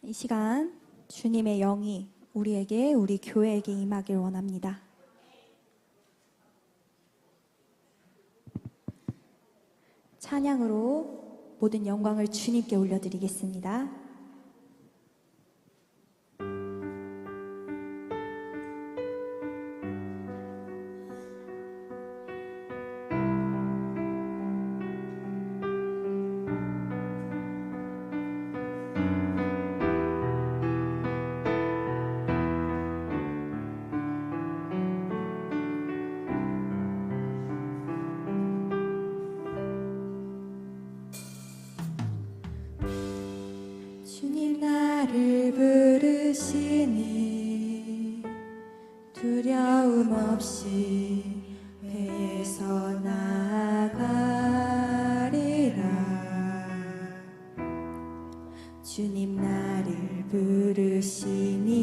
이 시간 주님의 영이 우리에게, 우리 교회에게 임하길 원합니다. 찬양으로 모든 영광을 주님께 올려드리겠습니다. 주님 나를 부르시니 두려움 없이 배에서 나아가리라. 주님 나를 부르시니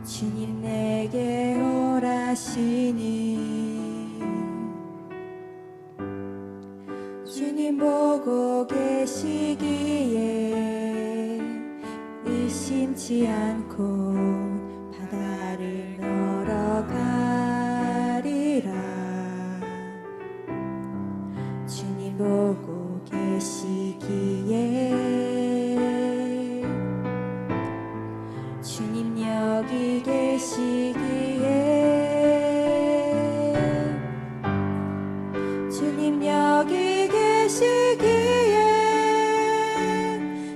주님 내게 오라시니 주님 보고 계시기에 의심치 않고 바다를 걸어가리라. 주님 보고 계시기에 주님 여기 계시기에 주님 여기 계시기에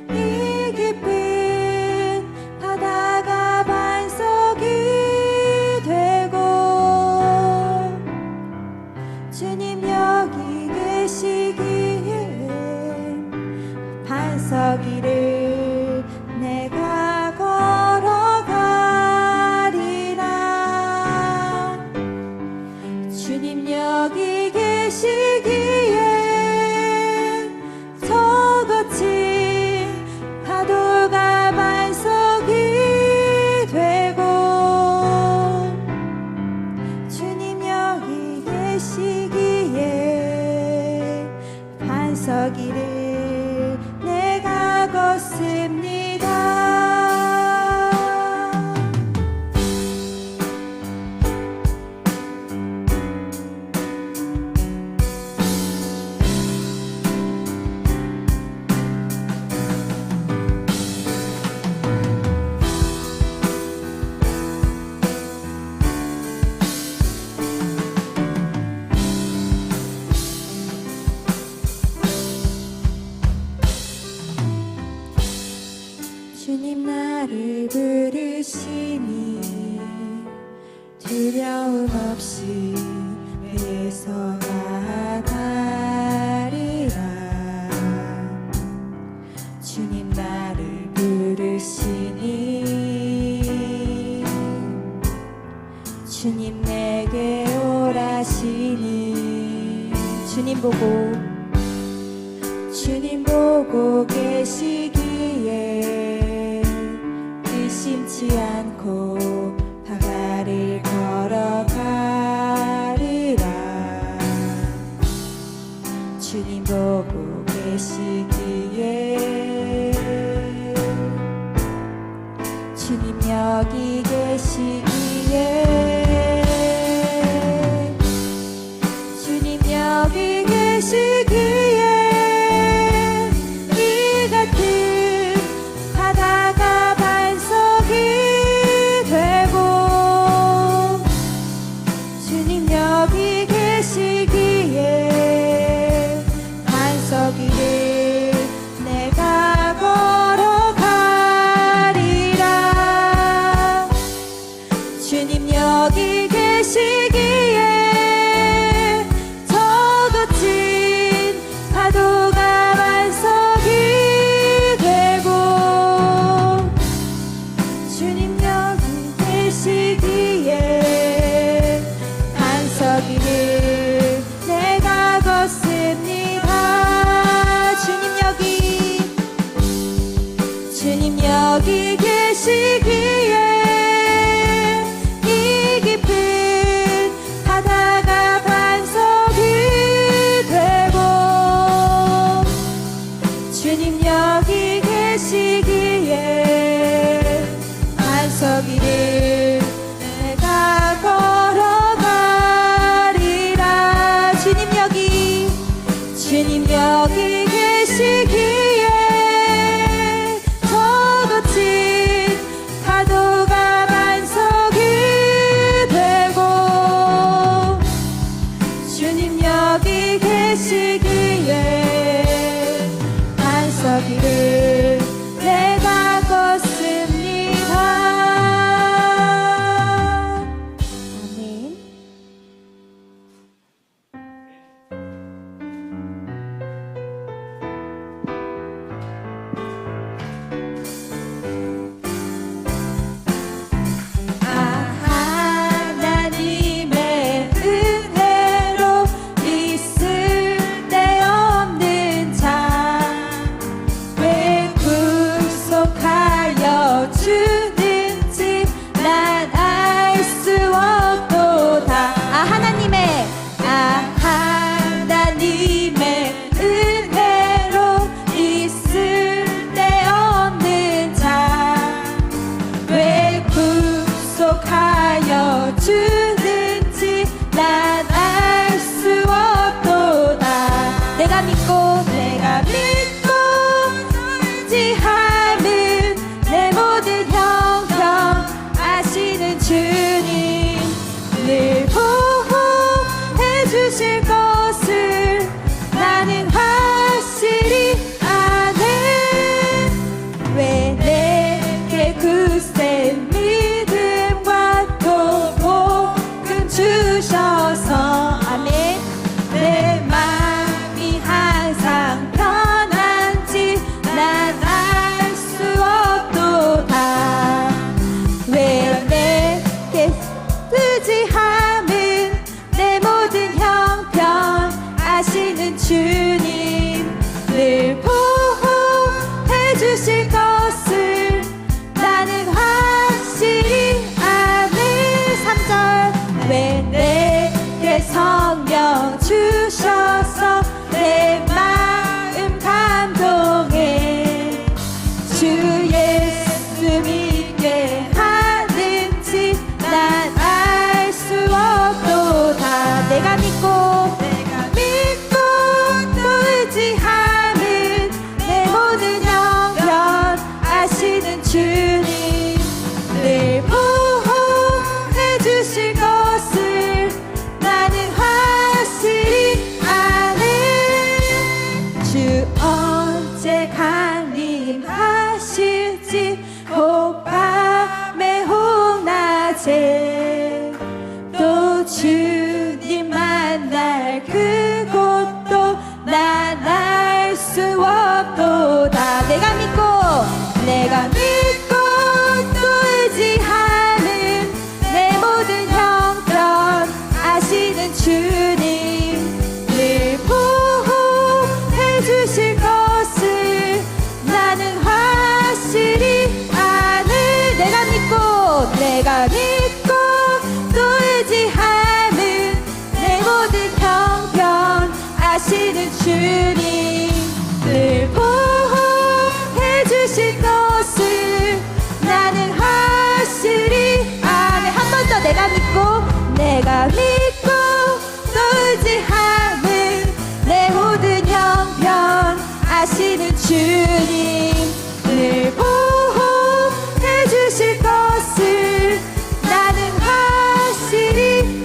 이 깊은 바다가 반석이 되고 주님 여기 계시기에 반석이를 내가 걸어가리라. 주님 여기 계시기에 저 거친 파도가 반석이 되고 주님 여기 계시기에 반석이를 내가 걷습니다. 주님 나를 부르시니 두려움 없이 배에서 나아가리라. 주님 나를 부르시니 주님 내게 오라시니 주님 보고 계시기에 의심치 않고 바다를 걸어가리라. 주님 보고 계시기에 주님 여기 계시기에 주님 여기 계시기에 이 같은 바다가 반석이 되고 주님 여기 계시기에 반석이를 내가 걸어가리라. 주님 여기 계시기에 저 거친 파도가 반석이 되고 주님 여기 계시기에 반석이를 내가 걷습니다. 아멘. 하나님의 은혜로 있을 데 없는 자 왜 구속하여 주는지 난 알 수 없도다. 하나님의 은혜로 있을 데 없는 자 왜 구속하여 주는지 난 알 수 없도다. 내가 믿고 의지함은 내 모든 형편 아시는 주님 늘 보호해 주실 것을 나는 확실히 아네. 왜 내게 굳센 믿음과 또 복음 주셔서 아멘. 내 마음이 항상 편한지 난 알 수 없도다. 왜 내게 의지함은 내 모든 형편 아시는 주님 늘 보호해 주실 것을 나는 확실히 아네. 3절 왜 내게 성령 주셔서 내 마음 감동해 주 예수 믿게 하는지 난 알 수 없도다. 내가 믿고 또 의지하는 내 모든 형편 아시는 주님 늘 보호해 주실 것을 나는 확실히 아네. 주 언제 강림하실지 혹 밤에 혹 낮에 또 주님 만날 그곳도 난 알 수 없도다. 내가 믿고 또 의지하는 내 모든 형편 아시는 주님 늘 보호해 주실 것을 나는 확실히 아네. 내가 믿고 또 의지하는 내 모든 형편 아시는 주님 늘 보호해 주실 것을 나는 확실히 아네. 한 번 더 내가 믿고 또 의지하는 내 모든 형편 아시는 주님 늘 보호해 주실 것을 나는 확실히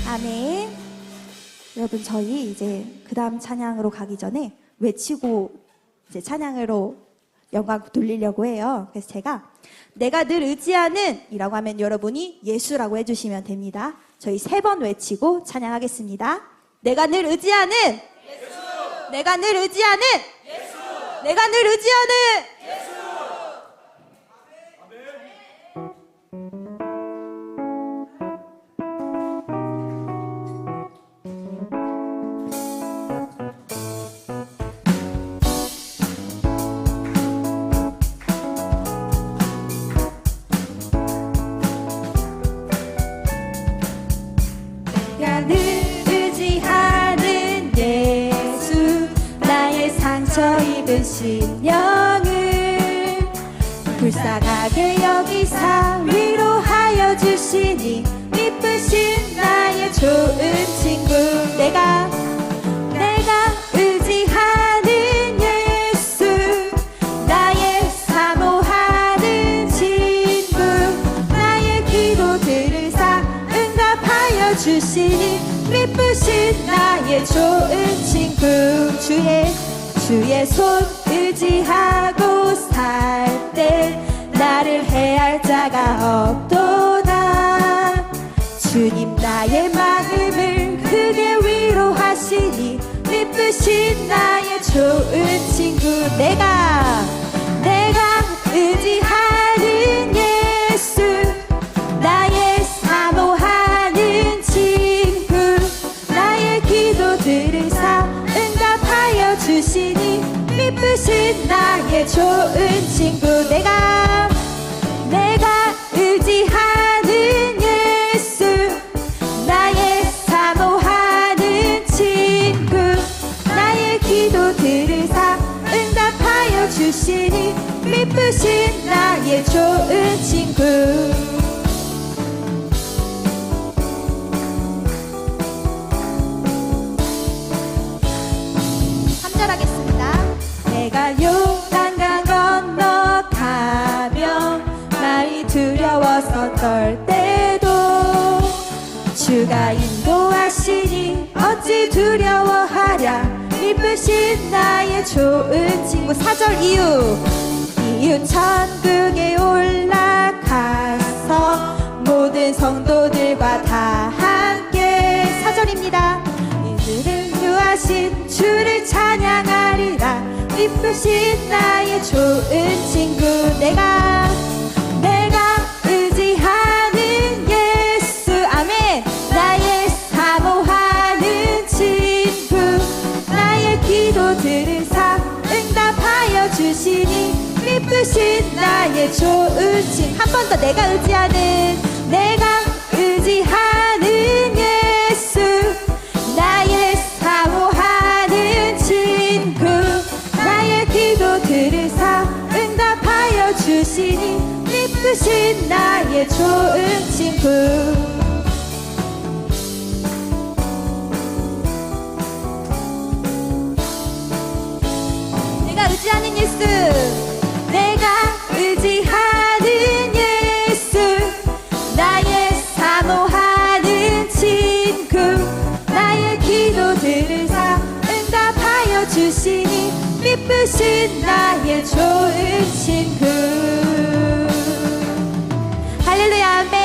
아멘. 여러분 저희 이제 그 다음 찬양으로 가기 전에 외치고 이제 찬양으로 영광 돌리려고 해요. 그래서 제가 내가 늘 의지하는 이라고 하면 여러분이 예수라고 해주시면 됩니다. 저희 3번 외치고 찬양하겠습니다. 내가 늘 의지하는 예수. 내가 늘 의지하는 예수. 내가 늘 의지하는 예수. 늘 의지하는 예수 나의 상처 입은 심령을 불쌍하게 여기사 위로하여 주시니 이쁘신 나의 좋은 친구. 내가 의지하는 예수, 나의 사모하는 친구, 나의 기도들을 다 응답하여 주시니 이쁘신 나의 좋은 친구. 주의 손 의지하고 살 때 나를 해할 자가 없도다. 주님 나의 마음을 크게 위로하시니 이쁘신 나의 좋은 친구. 내가 의지하는 예수, 나의 사모하는 친구, 나의 기도들을 다 응답하여 주시니 이쁘신 나의 좋은 친구. 내가 의지하는 예수, 나의 사모하는 친구, 나의 기도들을 다 응답하여 주시니 이쁘신 나의 좋은 친구. 3절 하겠습니다. 내가 요단강 건너가며 마음이 두려워서 떨 때도 주가 인도하시니 어찌 두려워하랴. 이쁘신 나의 좋은 친구. 4절 이유 천국에 올라가서 모든 성도들과 다 함께. 4절입니다. 이들을 구하신 주를 찬양하리라. 이쁘신 나의 좋은 친구. 내가 의지하는 예수. 아멘. 나의 사모하는 친구, 나의 기도들을 다 응답하여 주시니 이쁘신 나의 좋은 친구. 한 번 더. 내가 의지하는 예수, 나의 사모하는 친구, 나의 기도들을 다 응답하여 주시니 이쁘신 나의 좋은 친구. 내가 의지하는 예수, 내가 의지하는 예수, 나의 사모하는 친구, 나의 기도들을 다 응답하여 주시니 이쁘신 나의 좋은 친구. 할렐루야. 아멘.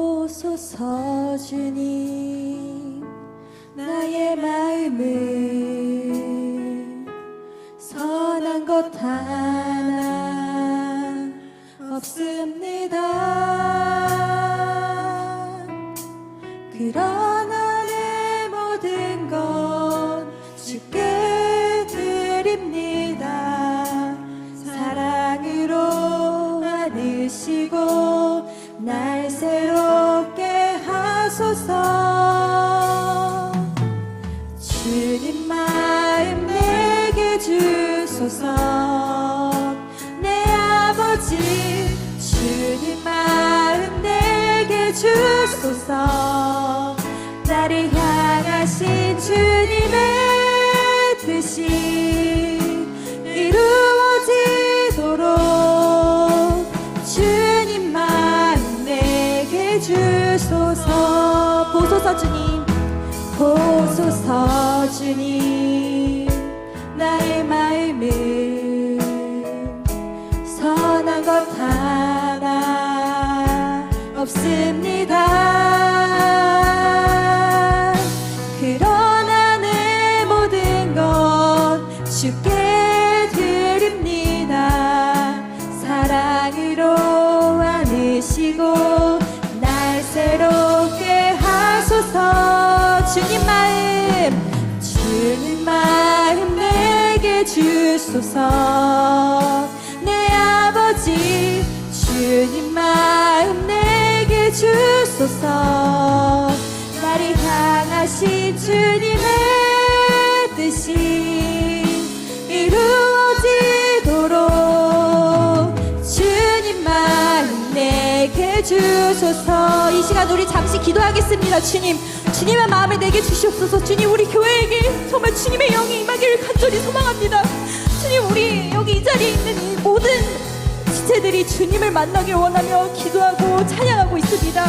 보소서 주님, 나의 마음을 선한 것 하나 없습니다. 그러나 내 모든 것 주께 드립니다. 사랑으로 안으시고 날 새롭게 하소서. 주님 마음 내게 주소서. 내 아버지 주님 마음 내게 주소서. 나를 향하신 주님의 뜻이 이루어지도록 주님 마음 내게 주소서. 보소서 주님, 보소서 주님, 나의 마음을 선한 것 하나 없습니다. 그러나 내 모든 것 주께 드립니다. 사랑으로 안으시고 날 새롭게 하소서. 주님 마음 내게 주소서. 내 아버지 주님 마음 내게 주소서. 향하신 주님의 뜻이 이루어지도록 주님만 내게 주소서. 이 시간 우리 잠시 기도하겠습니다. 주님의 마음을 내게 주시옵소서. 주님, 우리 교회에게 정말 주님의 영이 임하기를 간절히 소망합니다. 주님, 우리 여기 이 자리에 있는 이 모든 지체들이 주님을 만나길 원하며 기도하고 찬양하고 있습니다.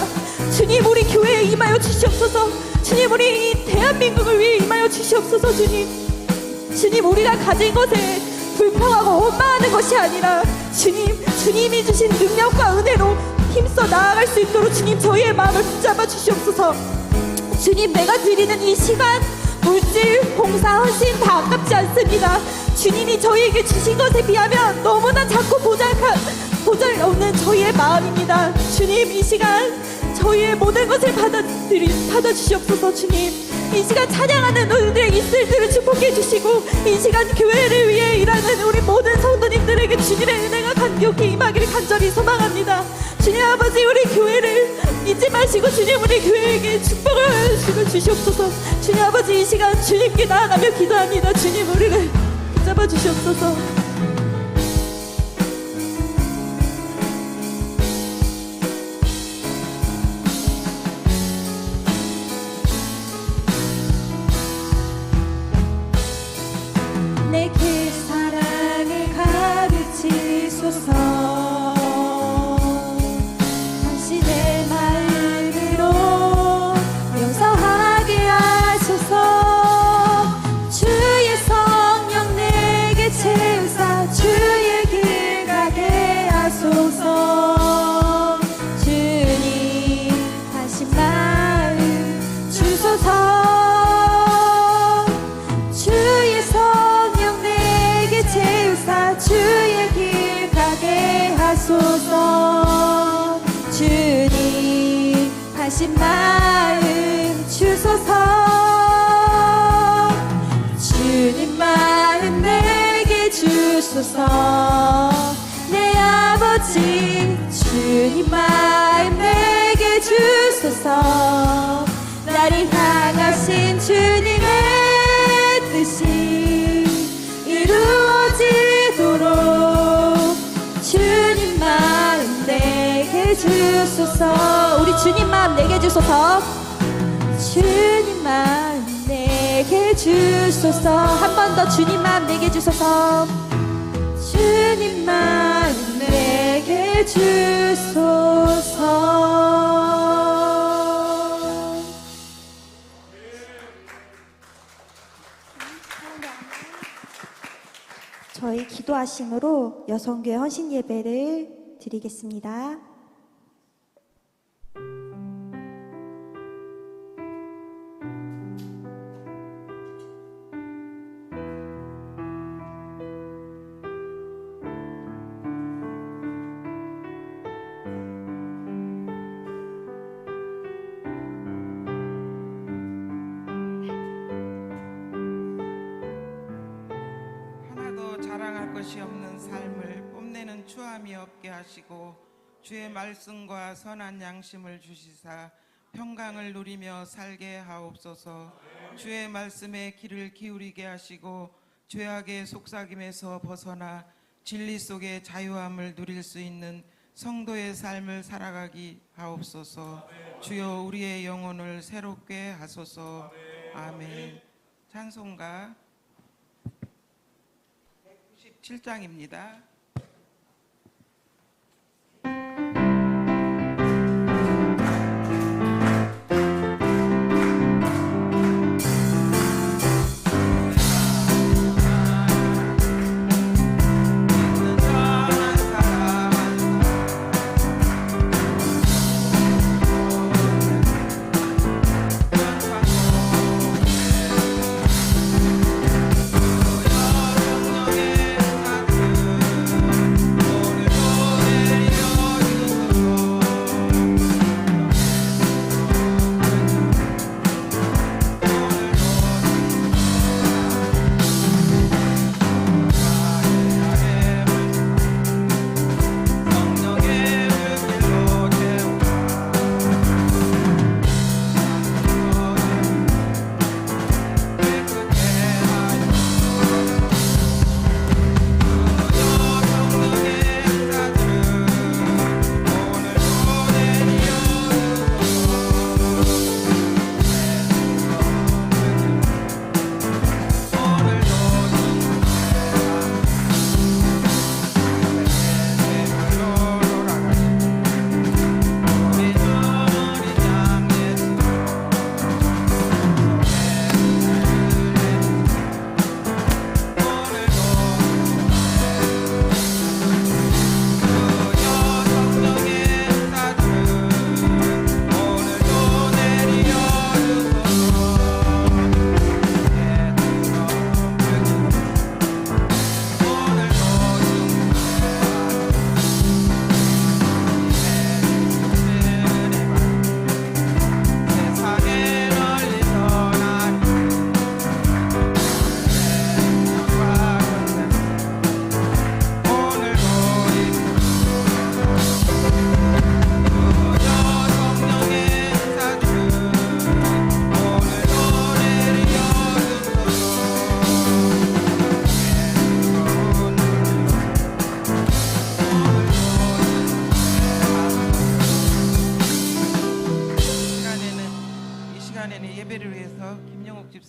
주님, 우리 교회에 임하여 주시옵소서. 주님, 우리 이 대한민국을 위해 임하여 주시옵소서. 주님, 우리가 가진 것에 불평하고 원망하는 것이 아니라 주님이 주신 능력과 은혜로 힘써 나아갈 수 있도록 주님, 저희의 마음을 붙잡아 주시옵소서. 주님, 내가 드리는 이 시간, 물질, 봉사, 헌신 다 아깝지 않습니다. 주님이 저희에게 주신 것에 비하면 너무나 작고 보잘없는 저희의 마음입니다. 주님, 이 시간 저희의 모든 것을 받아주시옵소서. 주님, 이 시간 찬양하는 우리들의 이슬들을 축복해 주시고, 이 시간 교회를 위해 일하는 우리 모든 성도님들에게 주님의 은혜가 간격히 임하기를 간절히 소망합니다. 주님 아버지, 우리 교회를 잊지 마시고 주님, 우리 교회에게 축복을 주시옵소서. 주님 아버지, 이 시간 주님께 나아가며 기도합니다. 주님, 우리를 붙잡아 주시옵소서. 내게 사랑을 가르치소서. 주님 하신 마음 주소서. 주님 마음 내게 주소서. 내 아버지, 주님 마음 내게 주소서. 나를 향하신 주님의 뜻이 이루어지도록 주님 마음 내게 주소서. 우리 주님 마음 내게 주소서. 주님 마음 내게 주소서. 한 번 더 주님 마음 내게 주소서. 주님 마음 내게 주소서. 저희 기도하심으로 여성교회 헌신 예배를 드리겠습니다. 자랑할 것이 없는 삶을 뽐내는 추함이 없게 하시고, 주의 말씀과 선한 양심을 주시사 평강을 누리며 살게 하옵소서. 주의 말씀에 귀를 기울이게 하시고, 죄악의 속삭임에서 벗어나 진리 속의 자유함을 누릴 수 있는 성도의 삶을 살아가기 하옵소서. 주여, 우리의 영혼을 새롭게 하소서. 아멘. 찬송가 197장입니다.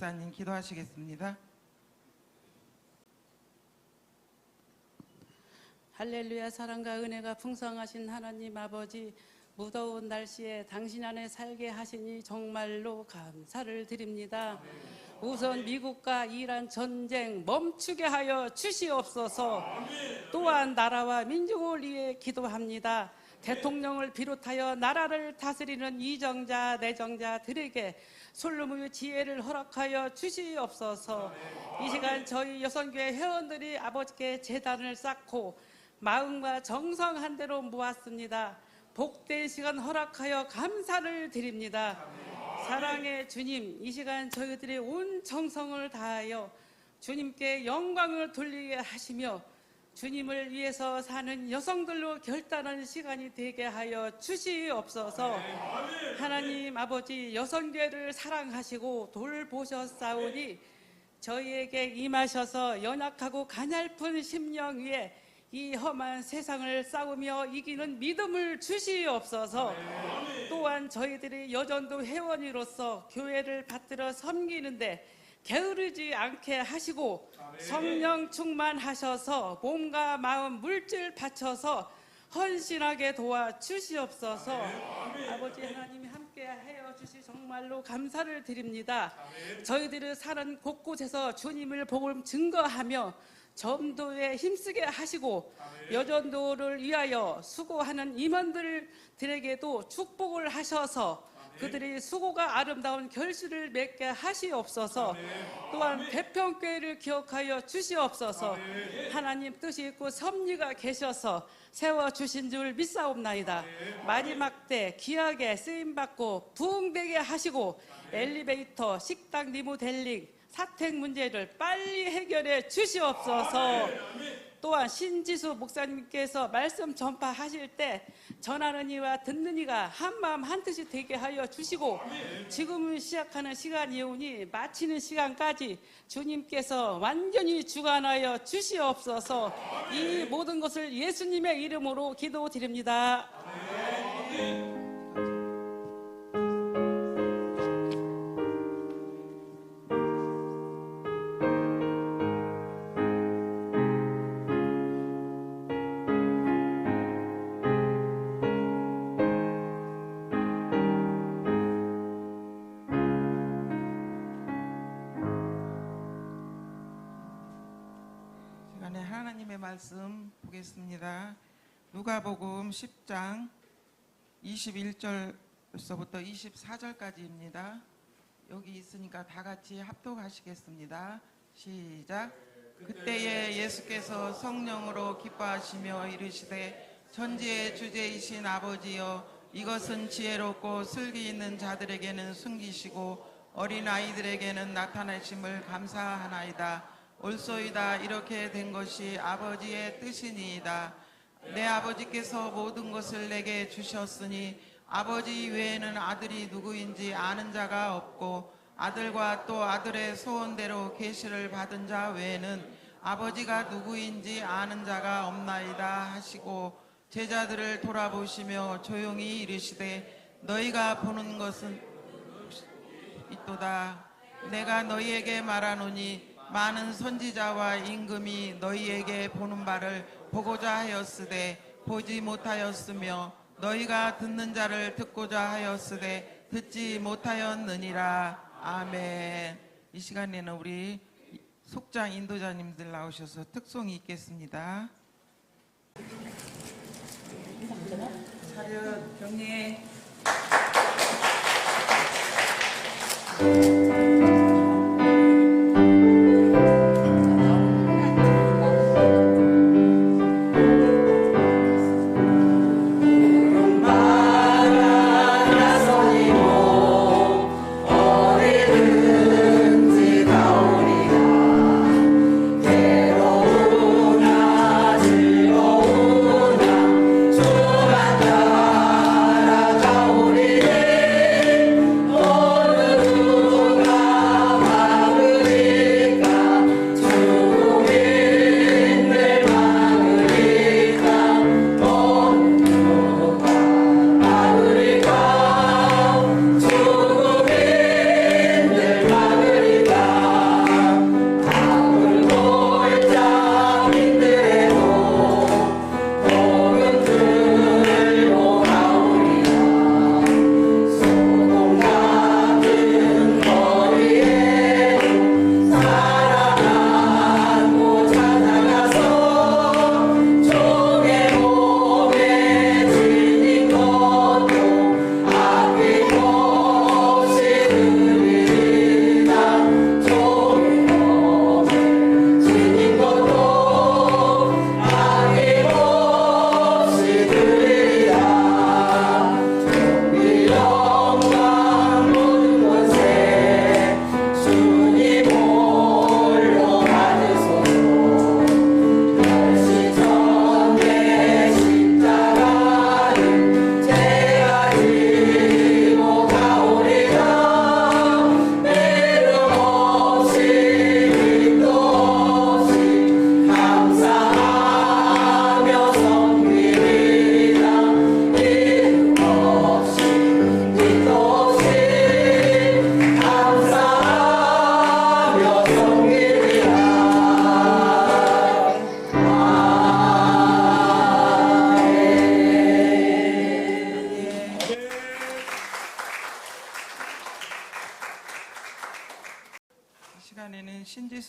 목사님 기도하시겠습니다. 할렐루야. 사랑과 은혜가 풍성하신 하나님 아버지, 무더운 날씨에 당신 안에 살게 하시니 정말로 감사를 드립니다. 우선 미국과 이란 전쟁 멈추게 하여 주시옵소서. 또한 나라와 민족을 위해 기도합니다. 대통령을 비롯하여 나라를 다스리는 이정자 내정자들에게 솔로몬의 지혜를 허락하여 주시옵소서. 이 시간 저희 여성교회 회원들이 아버지께 제단을 쌓고 마음과 정성 한 대로 모았습니다. 복된 시간 허락하여 감사를 드립니다. 사랑의 주님, 이 시간 저희들이 온 정성을 다하여 주님께 영광을 돌리게 하시며 주님을 위해서 사는 여성들로 결단하는 시간이 되게 하여 주시옵소서. 하나님 아버지, 여성교회를 사랑하시고 돌보셨사오니 저희에게 임하셔서 연약하고 가냘픈 심령 위에 이 험한 세상을 싸우며 이기는 믿음을 주시옵소서. 또한 저희들이 여전도 회원으로서 교회를 받들어 섬기는데 게으르지 않게 하시고 성령 충만하셔서 몸과 마음 물질 바쳐서 헌신하게 도와 주시옵소서. 아버지 하나님이 함께 하여 주시 정말로 감사를 드립니다. 저희들을 사는 곳곳에서 주님을 복음 증거하며 전도에 힘쓰게 하시고 여전도를 위하여 수고하는 임원들에게도 축복을 하셔서 그들이 수고가 아름다운 결실을 맺게 하시옵소서. 또한 배평교회를 기억하여 주시옵소서. 하나님 뜻이 있고 섭리가 계셔서 세워주신 줄 믿사옵나이다. 마지막 때 귀하게 쓰임받고 부흥되게 하시고 엘리베이터, 식당 리모델링, 사택 문제를 빨리 해결해 주시옵소서. 또한 신지수 목사님께서 말씀 전파하실 때 전하는 이와 듣는 이가 한마음 한뜻이 되게 하여 주시고 지금 시작하는 시간이오니 마치는 시간까지 주님께서 완전히 주관하여 주시옵소서. 이 모든 것을 예수님의 이름으로 기도드립니다. 시간에 하나님의 말씀 보겠습니다. 누가복음 10장 21절서부터 24절까지입니다. 여기 있으니까 다 같이 합독하시겠습니다. 시작. 그때에 예수께서 성령으로 기뻐하시며 이르시되 천지의 주제이신 아버지여, 이것은 지혜롭고 슬기 있는 자들에게는 숨기시고 어린아이들에게는 나타내심을 감사하나이다. 옳소이다. 이렇게 된 것이 아버지의 뜻이니이다. 내 아버지께서 모든 것을 내게 주셨으니 아버지 외에는 아들이 누구인지 아는 자가 없고 아들과 또 아들의 소원대로 계시를 받은 자 외에는 아버지가 누구인지 아는 자가 없나이다 하시고 제자들을 돌아보시며 조용히 이르시되 너희가 보는 것은 있도다. 내가 너희에게 말하노니 많은 선지자와 임금이 너희에게 보는 바를 보고자 하였으되 보지 못하였으며 너희가 듣는 자를 듣고자 하였으되 듣지 못하였느니라. 아멘. 이 시간에는 우리 속장 인도자님들 나오셔서 특송이 있겠습니다. 차렷 경례. 주가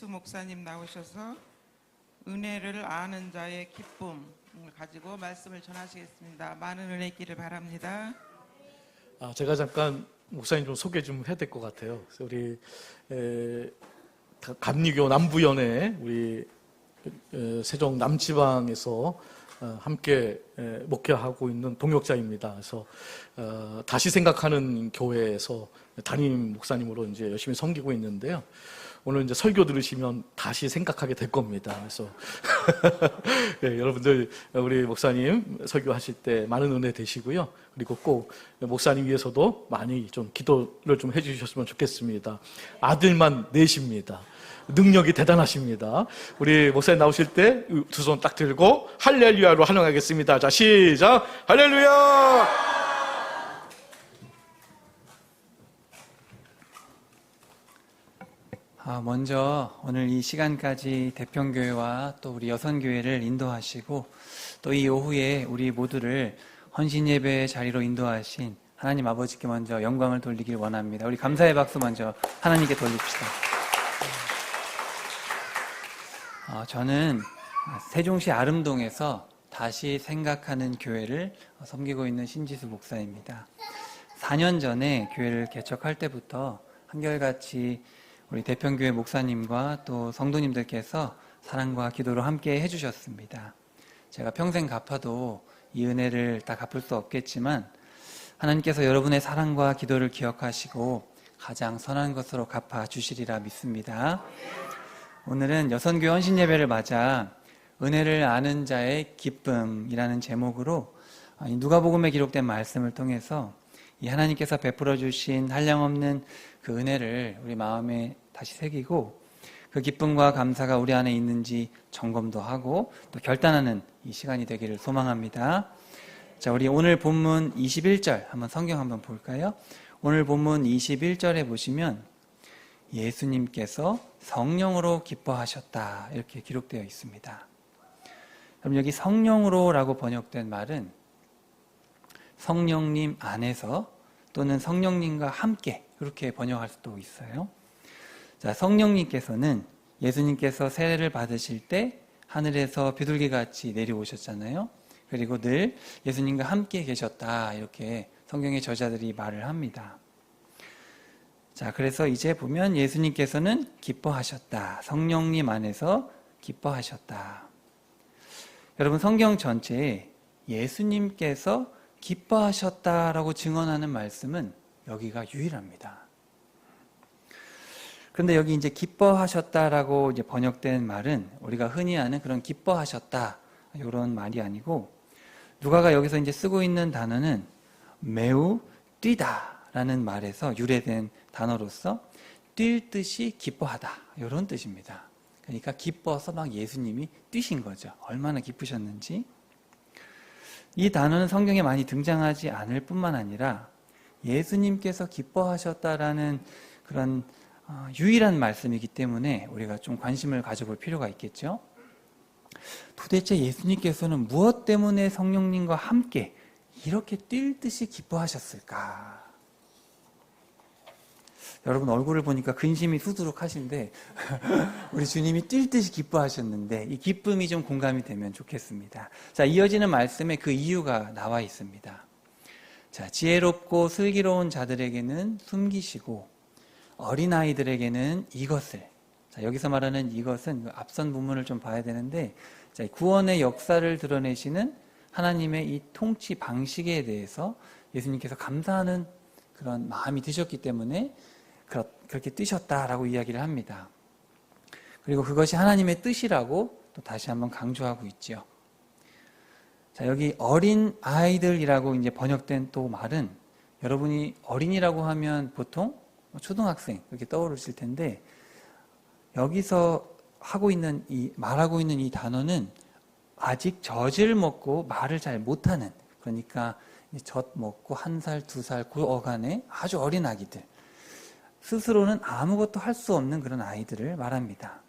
목사님 나오셔서 은혜를 아는 자의 기쁨을 가지고 말씀을 전하시겠습니다. 많은 은혜 있기를 바랍니다. 제가 잠깐 목사님 좀 소개 좀 해야 될 것 같아요. 그래서 우리 감리교 남부연회 우리 세종 남지방에서 함께 목회하고 있는 동역자입니다. 그래서 다시 생각하는 교회에서 담임 목사님으로 이제 열심히 섬기고 있는데요. 오늘 이제 설교 들으시면 다시 생각하게 될 겁니다. 그래서 네, 여러분들 우리 목사님 설교하실 때 많은 은혜 되시고요. 그리고 꼭 목사님 위해서도 많이 좀 기도를 좀 해주셨으면 좋겠습니다. 아들만 넷입니다. 능력이 대단하십니다. 우리 목사님 나오실 때 두 손 딱 들고 할렐루야로 환영하겠습니다. 자, 시작! 할렐루야! 먼저 오늘 이 시간까지 대평교회와 또 우리 여선교회를 인도하시고 또 이 오후에 우리 모두를 헌신예배의 자리로 인도하신 하나님 아버지께 먼저 영광을 돌리길 원합니다. 우리 감사의 박수 먼저 하나님께 돌립시다. 저는 세종시 아름동에서 다시 생각하는 교회를 섬기고 있는 신지수 목사입니다. 4년 전에 교회를 개척할 때부터 한결같이 우리 대평교회 목사님과 또 성도님들께서 사랑과 기도로 함께 해주셨습니다. 제가 평생 갚아도 이 은혜를 다 갚을 수 없겠지만 하나님께서 여러분의 사랑과 기도를 기억하시고 가장 선한 것으로 갚아주시리라 믿습니다. 오늘은 여선교회 헌신예배를 맞아 은혜를 아는 자의 기쁨이라는 제목으로 누가복음에 기록된 말씀을 통해서 이 하나님께서 베풀어 주신 한량없는 그 은혜를 우리 마음에 다시 새기고 그 기쁨과 감사가 우리 안에 있는지 점검도 하고 또 결단하는 이 시간이 되기를 소망합니다. 자, 우리 오늘 본문 21절 한번 성경 한번 볼까요? 오늘 본문 21절에 보시면 예수님께서 성령으로 기뻐하셨다 이렇게 기록되어 있습니다. 그럼 여기 성령으로라고 번역된 말은 성령님 안에서 또는 성령님과 함께 이렇게 번역할 수도 있어요. 자, 성령님께서는 예수님께서 세례를 받으실 때 하늘에서 비둘기같이 내려오셨잖아요. 그리고 늘 예수님과 함께 계셨다 이렇게 성경의 저자들이 말을 합니다. 자, 그래서 이제 보면 예수님께서는 기뻐하셨다. 성령님 안에서 기뻐하셨다. 여러분 성경 전체에 예수님께서 기뻐하셨다라고 증언하는 말씀은 여기가 유일합니다. 그런데 여기 이제 기뻐하셨다라고 이제 번역된 말은 우리가 흔히 아는 그런 기뻐하셨다 이런 말이 아니고 누가가 여기서 이제 쓰고 있는 단어는 매우 뛰다라는 말에서 유래된 단어로서 뛸 듯이 기뻐하다 이런 뜻입니다. 그러니까 기뻐서 막 예수님이 뛰신 거죠. 얼마나 기쁘셨는지. 이 단어는 성경에 많이 등장하지 않을 뿐만 아니라 예수님께서 기뻐하셨다라는 그런 유일한 말씀이기 때문에 우리가 좀 관심을 가져볼 필요가 있겠죠. 도대체 예수님께서는 무엇 때문에 성령님과 함께 이렇게 뛸 듯이 기뻐하셨을까? 여러분 얼굴을 보니까 근심이 수두룩하신데 우리 주님이 뛸 듯이 기뻐하셨는데 이 기쁨이 좀 공감이 되면 좋겠습니다. 자, 이어지는 말씀에 그 이유가 나와 있습니다. 자, 지혜롭고 슬기로운 자들에게는 숨기시고 어린아이들에게는 이것을, 자, 여기서 말하는 이것은 앞선 부분을 좀 봐야 되는데, 자, 구원의 역사를 드러내시는 하나님의 이 통치 방식에 대해서 예수님께서 감사하는 그런 마음이 드셨기 때문에 그렇게 뜨셨다라고 이야기를 합니다. 그리고 그것이 하나님의 뜻이라고 또 다시 한번 강조하고 있죠. 자, 여기 어린 아이들이라고 이제 번역된 또 말은 여러분이 어린이라고 하면 보통 초등학생 이렇게 떠오르실 텐데 여기서 말하고 있는 이 단어는 아직 젖을 먹고 말을 잘 못하는, 그러니까 젖 먹고 1살, 2살 그 어간의 아주 어린 아기들, 스스로는 아무것도 할 수 없는 그런 아이들을 말합니다.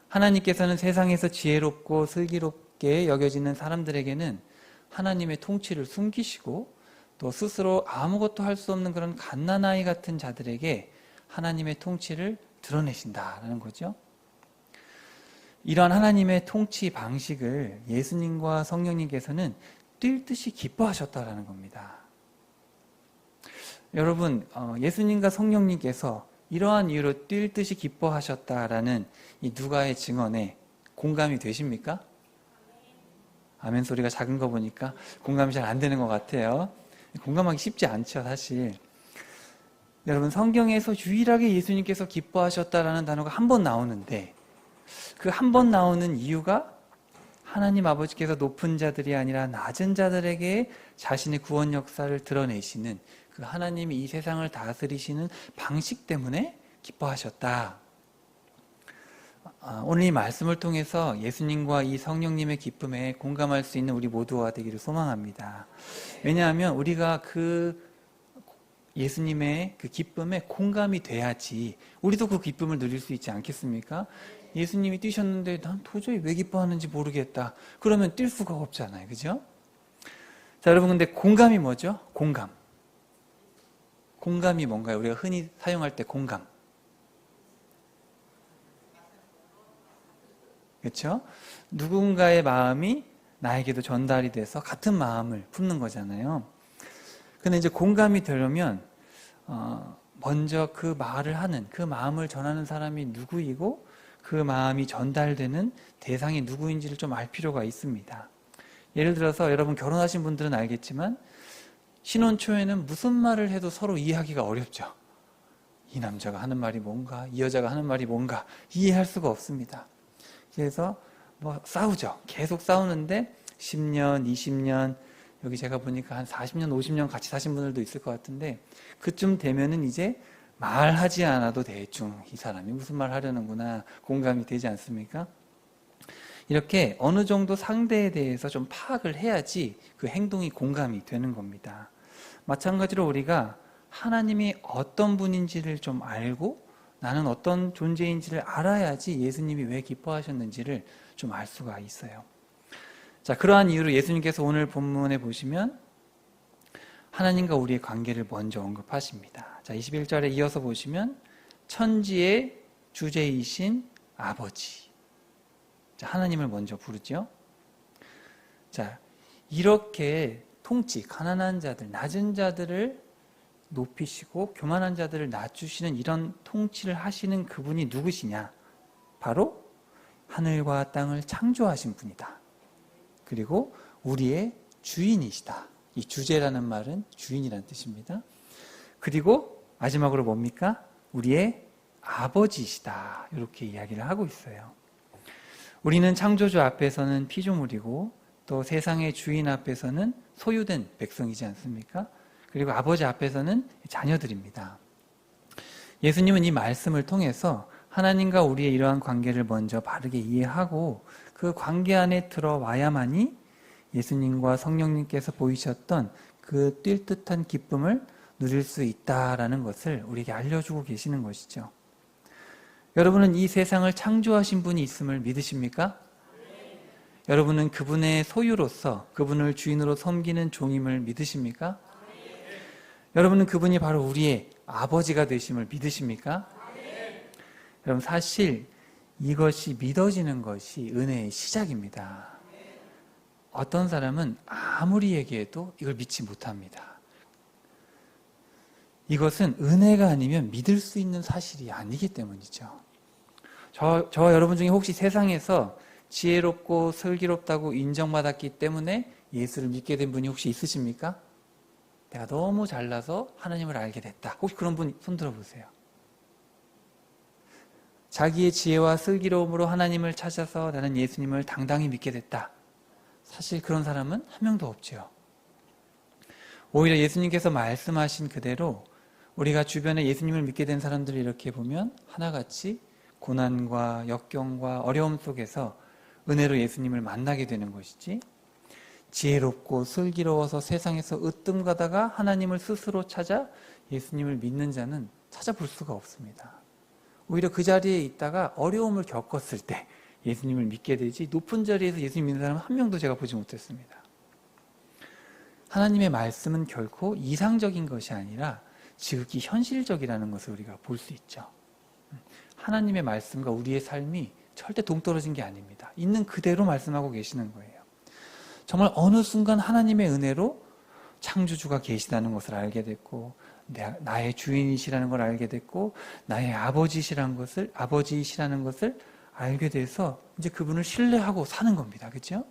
하나님께서는 세상에서 지혜롭고 슬기롭게 여겨지는 사람들에게는 하나님의 통치를 숨기시고 또 스스로 아무것도 할 수 없는 그런 갓난아이 같은 자들에게 하나님의 통치를 드러내신다라는 거죠. 이러한 하나님의 통치 방식을 예수님과 성령님께서는 뛸 듯이 기뻐하셨다라는 겁니다. 여러분, 예수님과 성령님께서 이러한 이유로 뛸 듯이 기뻐하셨다라는 이 누가의 증언에 공감이 되십니까? 아멘 소리가 작은 거 보니까 공감이 잘 안 되는 것 같아요. 공감하기 쉽지 않죠, 사실. 여러분, 성경에서 유일하게 예수님께서 기뻐하셨다라는 단어가 한 번 나오는데 그 한 번 나오는 이유가 하나님 아버지께서 높은 자들이 아니라 낮은 자들에게 자신의 구원 역사를 드러내시는 그 하나님이 이 세상을 다스리시는 방식 때문에 기뻐하셨다. 오늘 이 말씀을 통해서 예수님과 이 성령님의 기쁨에 공감할 수 있는 우리 모두가 되기를 소망합니다. 왜냐하면 우리가 그 예수님의 그 기쁨에 공감이 돼야지 우리도 그 기쁨을 누릴 수 있지 않겠습니까? 예수님이 뛰셨는데 난 도저히 왜 기뻐하는지 모르겠다. 그러면 뛸 수가 없잖아요. 그죠? 자, 여러분, 근데 공감이 뭐죠? 공감. 공감이 뭔가요? 우리가 흔히 사용할 때 공감. 그렇죠? 누군가의 마음이 나에게도 전달이 돼서 같은 마음을 품는 거잖아요. 근데 이제 공감이 되려면 먼저 그 말을 하는, 그 마음을 전하는 사람이 누구이고 그 마음이 전달되는 대상이 누구인지를 좀 알 필요가 있습니다. 예를 들어서 여러분 결혼하신 분들은 알겠지만 신혼 초에는 무슨 말을 해도 서로 이해하기가 어렵죠. 이 남자가 하는 말이 뭔가, 이 여자가 하는 말이 뭔가 이해할 수가 없습니다. 그래서 뭐 싸우죠. 계속 싸우는데 10년, 20년, 여기 제가 보니까 한 40년, 50년 같이 사신 분들도 있을 것 같은데 그쯤 되면은 이제 말하지 않아도 대충 이 사람이 무슨 말 하려는구나 공감이 되지 않습니까? 이렇게 어느 정도 상대에 대해서 좀 파악을 해야지 그 행동이 공감이 되는 겁니다. 마찬가지로 우리가 하나님이 어떤 분인지를 좀 알고 나는 어떤 존재인지를 알아야지 예수님이 왜 기뻐하셨는지를 좀 알 수가 있어요. 자, 그러한 이유로 예수님께서 오늘 본문에 보시면 하나님과 우리의 관계를 먼저 언급하십니다. 자, 21절에 이어서 보시면 천지의 주제이신 아버지. 자, 하나님을 먼저 부르죠. 자, 이렇게 통치, 가난한 자들, 낮은 자들을 높이시고 교만한 자들을 낮추시는 이런 통치를 하시는 그분이 누구시냐? 바로 하늘과 땅을 창조하신 분이다. 그리고 우리의 주인이시다. 이 주제라는 말은 주인이라는 뜻입니다. 그리고 마지막으로 뭡니까? 우리의 아버지이시다. 이렇게 이야기를 하고 있어요. 우리는 창조주 앞에서는 피조물이고 또 세상의 주인 앞에서는 소유된 백성이지 않습니까? 그리고 아버지 앞에서는 자녀들입니다. 예수님은 이 말씀을 통해서 하나님과 우리의 이러한 관계를 먼저 바르게 이해하고 그 관계 안에 들어와야만이 예수님과 성령님께서 보이셨던 그 뛸 듯한 기쁨을 누릴 수 있다라는 것을 우리에게 알려주고 계시는 것이죠. 여러분은 이 세상을 창조하신 분이 있음을 믿으십니까? 여러분은 그분의 소유로서 그분을 주인으로 섬기는 종임을 믿으십니까? 여러분은 그분이 바로 우리의 아버지가 되심을 믿으십니까? 여러분, 사실 이것이 믿어지는 것이 은혜의 시작입니다. 어떤 사람은 아무리 얘기해도 이걸 믿지 못합니다. 이것은 은혜가 아니면 믿을 수 있는 사실이 아니기 때문이죠. 저와 여러분 중에 혹시 세상에서 지혜롭고 슬기롭다고 인정받았기 때문에 예수를 믿게 된 분이 혹시 있으십니까? 내가 너무 잘나서 하나님을 알게 됐다. 혹시 그런 분 손 들어보세요. 자기의 지혜와 슬기로움으로 하나님을 찾아서 나는 예수님을 당당히 믿게 됐다. 사실 그런 사람은 한 명도 없죠. 오히려 예수님께서 말씀하신 그대로 우리가 주변에 예수님을 믿게 된 사람들을 이렇게 보면 하나같이 고난과 역경과 어려움 속에서 은혜로 예수님을 만나게 되는 것이지, 지혜롭고 슬기로워서 세상에서 으뜸가다가 하나님을 스스로 찾아 예수님을 믿는 자는 찾아볼 수가 없습니다. 오히려 그 자리에 있다가 어려움을 겪었을 때 예수님을 믿게 되지, 높은 자리에서 예수님 믿는 사람은 한 명도 제가 보지 못했습니다. 하나님의 말씀은 결코 이상적인 것이 아니라 지극히 현실적이라는 것을 우리가 볼 수 있죠. 하나님의 말씀과 우리의 삶이 절대 동떨어진 게 아닙니다. 있는 그대로 말씀하고 계시는 거예요. 정말 어느 순간 하나님의 은혜로 창조주가 계시다는 것을 알게 됐고, 나의 주인이시라는 걸 알게 됐고, 나의 아버지시라는 것을 알게 돼서 이제 그분을 신뢰하고 사는 겁니다. 그렇죠?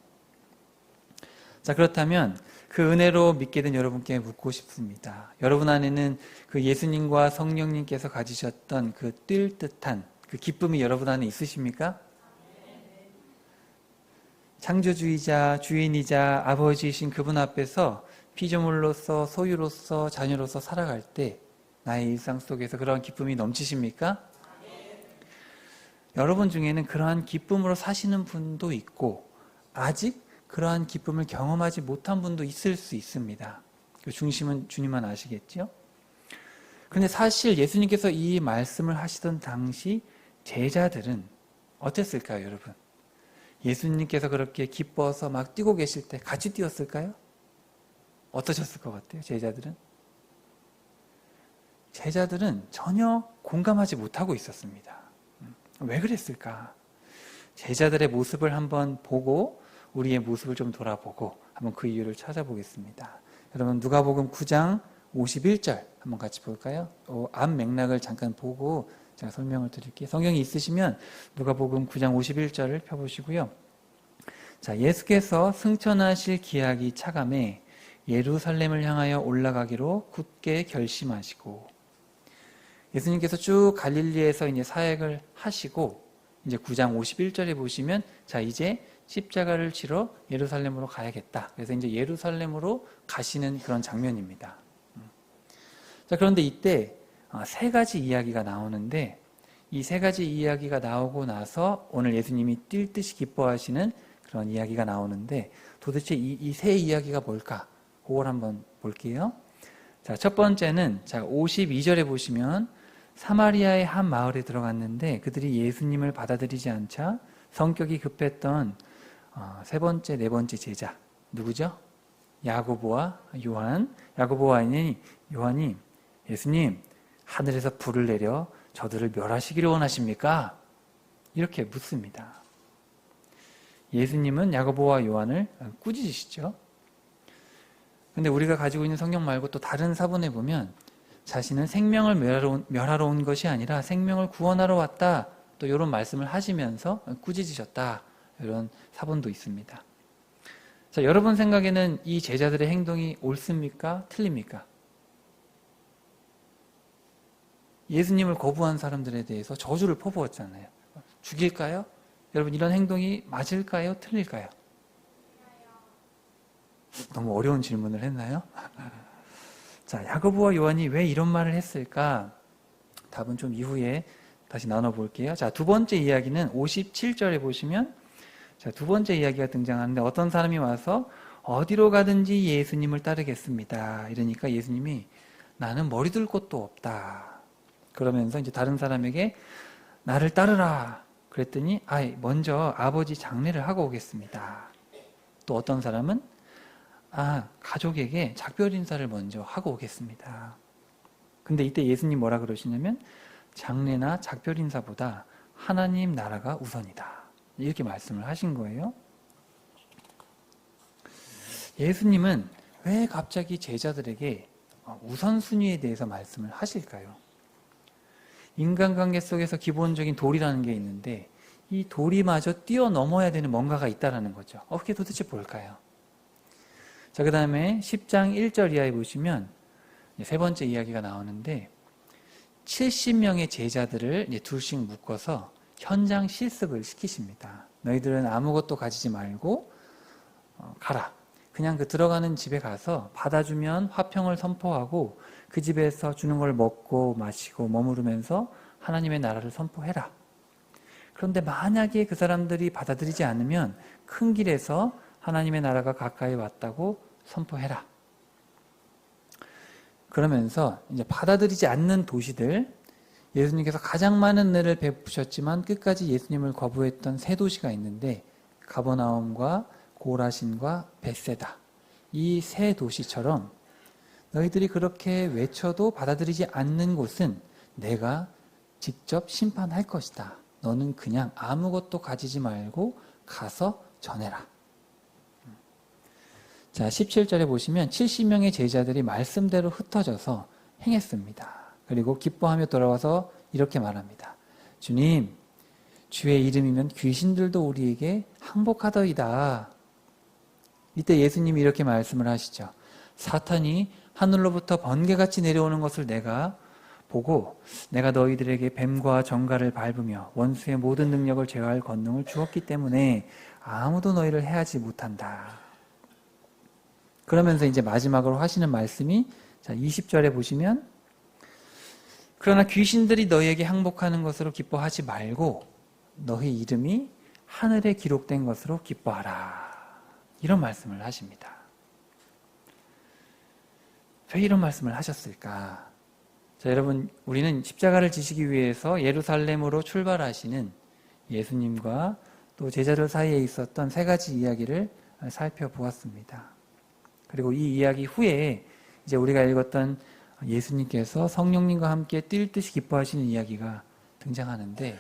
자, 그렇다면 그 은혜로 믿게 된 여러분께 묻고 싶습니다. 여러분 안에는 그 예수님과 성령님께서 가지셨던 그 뛸 듯한 그 기쁨이 여러분 안에 있으십니까? 창조주이자 주인이자 아버지이신 그분 앞에서 피조물로서 소유로서 자녀로서 살아갈 때 나의 일상 속에서 그러한 기쁨이 넘치십니까? 여러분 중에는 그러한 기쁨으로 사시는 분도 있고 아직 그러한 기쁨을 경험하지 못한 분도 있을 수 있습니다. 그 중심은 주님만 아시겠죠? 그런데 사실 예수님께서 이 말씀을 하시던 당시 제자들은 어땠을까요, 여러분? 예수님께서 그렇게 기뻐서 막 뛰고 계실 때 같이 뛰었을까요? 어떠셨을 것 같아요, 제자들은? 제자들은 전혀 공감하지 못하고 있었습니다. 왜 그랬을까? 제자들의 모습을 한번 보고 우리의 모습을 좀 돌아보고 한번 그 이유를 찾아보겠습니다. 여러분 누가복음 9장 51절 한번 같이 볼까요? 앞 맥락을 잠깐 보고 제가 설명을 드릴게요. 성경이 있으시면 누가복음 9장 51절을 펴보시고요. 자, 예수께서 승천하실 기약이 차감해 예루살렘을 향하여 올라가기로 굳게 결심하시고, 예수님께서 쭉 갈릴리에서 이제 사역을 하시고 이제 9장 51절에 보시면 자, 이제 십자가를 지러 예루살렘으로 가야겠다. 그래서 이제 예루살렘으로 가시는 그런 장면입니다. 자, 그런데 이때 세 가지 이야기가 나오는데 이 세 가지 이야기가 나오고 나서 오늘 예수님이 뛸 듯이 기뻐하시는 그런 이야기가 나오는데 도대체 이 세 이야기가 뭘까? 그걸 한번 볼게요. 자, 첫 번째는 자, 52절에 보시면 사마리아의 한 마을에 들어갔는데 그들이 예수님을 받아들이지 않자 성격이 급했던 세 번째, 네 번째 제자 누구죠? 야고보와 요한. 야고보와 요한이 예수님, 하늘에서 불을 내려 저들을 멸하시기를 원하십니까? 이렇게 묻습니다. 예수님은 야고보와 요한을 꾸짖으시죠. 근데 우리가 가지고 있는 성경 말고 또 다른 사본에 보면 자신은 생명을 멸하러 온 것이 아니라 생명을 구원하러 왔다, 또 이런 말씀을 하시면서 꾸짖으셨다, 이런 사본도 있습니다. 자, 여러분 생각에는 이 제자들의 행동이 옳습니까? 틀립니까? 예수님을 거부한 사람들에 대해서 저주를 퍼부었잖아요. 죽일까요? 여러분, 이런 행동이 맞을까요? 틀릴까요? 너무 어려운 질문을 했나요? 자, 야고보와 요한이 왜 이런 말을 했을까? 답은 좀 이후에 다시 나눠볼게요. 자, 두 번째 이야기는 57절에 보시면 자, 두 번째 이야기가 등장하는데 어떤 사람이 와서 어디로 가든지 예수님을 따르겠습니다. 이러니까 예수님이 나는 머리 둘 곳도 없다. 그러면서 이제 다른 사람에게 나를 따르라. 그랬더니 먼저 아버지 장례를 하고 오겠습니다. 또 어떤 사람은 가족에게 작별 인사를 먼저 하고 오겠습니다. 근데 이때 예수님 뭐라 그러시냐면 장례나 작별 인사보다 하나님 나라가 우선이다. 이렇게 말씀을 하신 거예요. 예수님은 왜 갑자기 제자들에게 우선순위에 대해서 말씀을 하실까요? 인간관계 속에서 기본적인 도리라는 게 있는데 이 도리마저 뛰어넘어야 되는 뭔가가 있다는 거죠. 그게 도대체 뭘까요? 자, 그 다음에 10장 1절 이하에 보시면 세 번째 이야기가 나오는데 70명의 제자들을 둘씩 묶어서 현장 실습을 시키십니다. 너희들은 아무것도 가지지 말고 가라. 그냥 그 들어가는 집에 가서 받아주면 화평을 선포하고 그 집에서 주는 걸 먹고 마시고 머무르면서 하나님의 나라를 선포해라. 그런데 만약에 그 사람들이 받아들이지 않으면 큰 길에서 하나님의 나라가 가까이 왔다고 선포해라. 그러면서 이제 받아들이지 않는 도시들, 예수님께서 가장 많은 은혜를 베푸셨지만 끝까지 예수님을 거부했던 세 도시가 있는데 가버나움과 고라신과 벳세다, 이 세 도시처럼 너희들이 그렇게 외쳐도 받아들이지 않는 곳은 내가 직접 심판할 것이다. 너는 그냥 아무것도 가지지 말고 가서 전해라. 자, 17절에 보시면 70명의 제자들이 말씀대로 흩어져서 행했습니다. 그리고 기뻐하며 돌아와서 이렇게 말합니다. 주님, 주의 이름이면 귀신들도 우리에게 항복하더이다. 이때 예수님이 이렇게 말씀을 하시죠. 사탄이 하늘로부터 번개같이 내려오는 것을 내가 보고 내가 너희들에게 뱀과 정갈을 밟으며 원수의 모든 능력을 제어할 권능을 주었기 때문에 아무도 너희를 해하지 못한다. 그러면서 이제 마지막으로 하시는 말씀이 자 20절에 보시면 그러나 귀신들이 너희에게 항복하는 것으로 기뻐하지 말고 너희 이름이 하늘에 기록된 것으로 기뻐하라. 이런 말씀을 하십니다. 왜 이런 말씀을 하셨을까? 자, 여러분, 우리는 십자가를 지시기 위해서 예루살렘으로 출발하시는 예수님과 또 제자들 사이에 있었던 세 가지 이야기를 살펴보았습니다. 그리고 이 이야기 후에 이제 우리가 읽었던 예수님께서 성령님과 함께 뛸 듯이 기뻐하시는 이야기가 등장하는데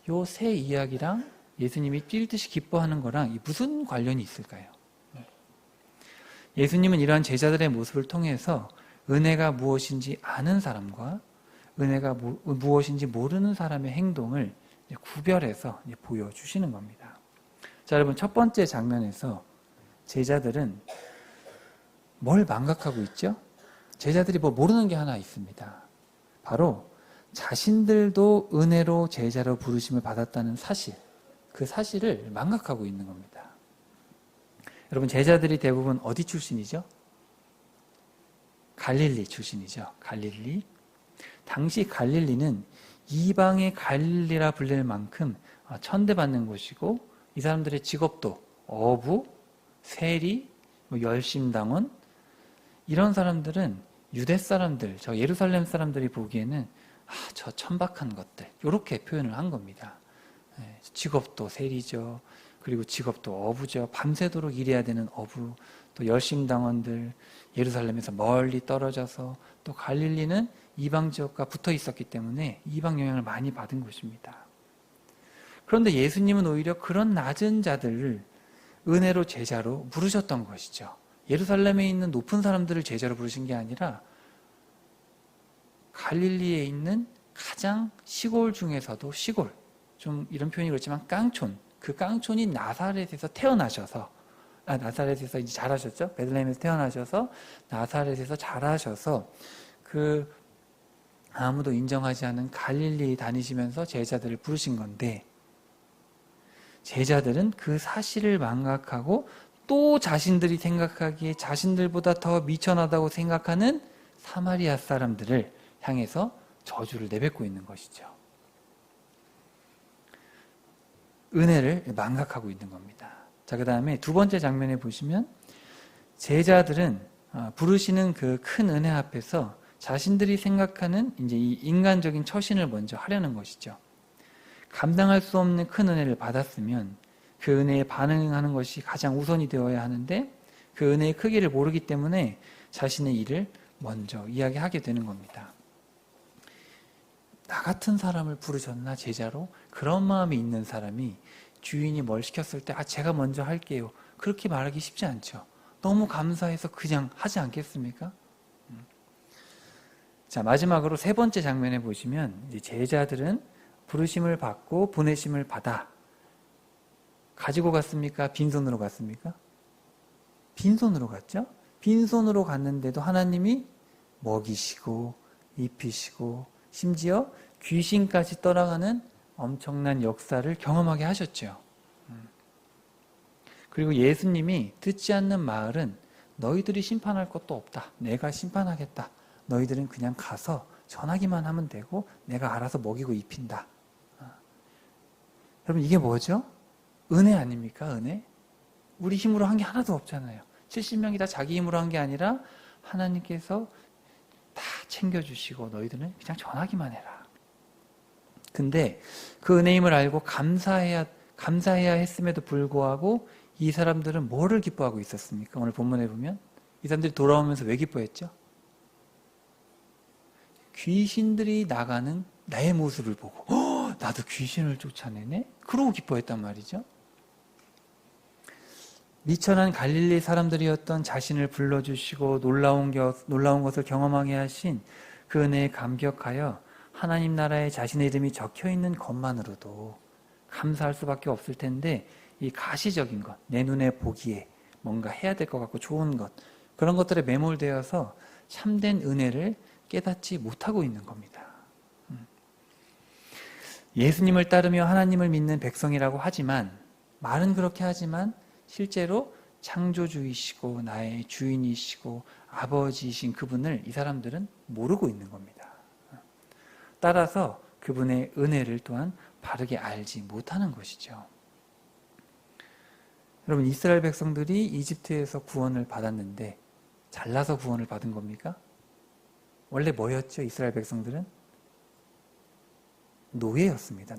요 세 이야기랑 예수님이 뛸 듯이 기뻐하는 거랑 무슨 관련이 있을까요? 예수님은 이러한 제자들의 모습을 통해서 은혜가 무엇인지 아는 사람과 은혜가 무엇인지 모르는 사람의 행동을 구별해서 보여주시는 겁니다. 자, 여러분, 첫 번째 장면에서 제자들은 뭘 망각하고 있죠? 제자들이 뭐 모르는 게 하나 있습니다. 바로 자신들도 은혜로 제자로 부르심을 받았다는 사실, 그 사실을 망각하고 있는 겁니다. 여러분, 제자들이 대부분 어디 출신이죠? 갈릴리 출신이죠. 갈릴리. 당시 갈릴리는 이방의 갈릴리라 불릴 만큼 천대받는 곳이고 이 사람들의 직업도 어부, 세리, 열심당원 이런 사람들은 유대 사람들, 저 예루살렘 사람들이 보기에는 저 천박한 것들 이렇게 표현을 한 겁니다. 직업도 세리죠. 그리고 직업도 어부죠. 밤새도록 일해야 되는 어부, 또 열심당원들, 예루살렘에서 멀리 떨어져서 또 갈릴리는 이방 지역과 붙어 있었기 때문에 이방 영향을 많이 받은 곳입니다. 그런데 예수님은 오히려 그런 낮은 자들을 은혜로 제자로 부르셨던 것이죠. 예루살렘에 있는 높은 사람들을 제자로 부르신 게 아니라 갈릴리에 있는 가장 시골 중에서도 시골, 좀 이런 표현이 그렇지만 깡촌, 그 깡촌이 나사렛에서 태어나셔서 나사렛에서 이제 자라셨죠. 베들레헴에서 태어나셔서 나사렛에서 자라셔서 그 아무도 인정하지 않은 갈릴리 다니시면서 제자들을 부르신 건데 제자들은 그 사실을 망각하고 또 자신들이 생각하기에 자신들보다 더 미천하다고 생각하는 사마리아 사람들을 향해서 저주를 내뱉고 있는 것이죠. 은혜를 망각하고 있는 겁니다. 자, 그 다음에 두 번째 장면에 보시면 제자들은 부르시는 그 큰 은혜 앞에서 자신들이 생각하는 이제 이 인간적인 처신을 먼저 하려는 것이죠. 감당할 수 없는 큰 은혜를 받았으면 그 은혜에 반응하는 것이 가장 우선이 되어야 하는데 그 은혜의 크기를 모르기 때문에 자신의 일을 먼저 이야기하게 되는 겁니다. 나 같은 사람을 부르셨나 제자로? 그런 마음이 있는 사람이 주인이 뭘 시켰을 때 제가 먼저 할게요. 그렇게 말하기 쉽지 않죠. 너무 감사해서 그냥 하지 않겠습니까? 자, 마지막으로 세 번째 장면에 보시면 이제 제자들은 부르심을 받고 보내심을 받아 가지고 갔습니까? 빈손으로 갔습니까? 빈손으로 갔죠? 빈손으로 갔는데도 하나님이 먹이시고 입히시고 심지어 귀신까지 떠나가는 엄청난 역사를 경험하게 하셨죠. 그리고 예수님이 듣지 않는 마을은 너희들이 심판할 것도 없다. 내가 심판하겠다. 너희들은 그냥 가서 전하기만 하면 되고 내가 알아서 먹이고 입힌다. 여러분 이게 뭐죠? 은혜 아닙니까? 은혜? 우리 힘으로 한 게 하나도 없잖아요. 70명이 다 자기 힘으로 한 게 아니라 하나님께서 다 챙겨주시고 너희들은 그냥 전하기만 해라. 근데 그 은혜임을 알고 감사해야 했음에도 불구하고 이 사람들은 뭐를 기뻐하고 있었습니까? 오늘 본문에 보면 이 사람들이 돌아오면서 왜 기뻐했죠? 귀신들이 나가는 나의 모습을 보고 나도 귀신을 쫓아내네? 그러고 기뻐했단 말이죠. 미천한 갈릴리 사람들이었던 자신을 불러주시고 놀라운 것을 경험하게 하신 그 은혜에 감격하여 하나님 나라에 자신의 이름이 적혀있는 것만으로도 감사할 수밖에 없을 텐데, 이 가시적인 것, 내 눈에 보기에 뭔가 해야 될 것 같고 좋은 것, 그런 것들에 매몰되어서 참된 은혜를 깨닫지 못하고 있는 겁니다. 예수님을 따르며 하나님을 믿는 백성이라고 하지만, 말은 그렇게 하지만 실제로 창조주이시고 나의 주인이시고 아버지이신 그분을 이 사람들은 모르고 있는 겁니다. 따라서 그분의 은혜를 또한 바르게 알지 못하는 것이죠. 여러분, 이스라엘 백성들이 이집트에서 구원을 받았는데 잘나서 구원을 받은 겁니까? 원래 뭐였죠? 이스라엘 백성들은? 노예였습니다.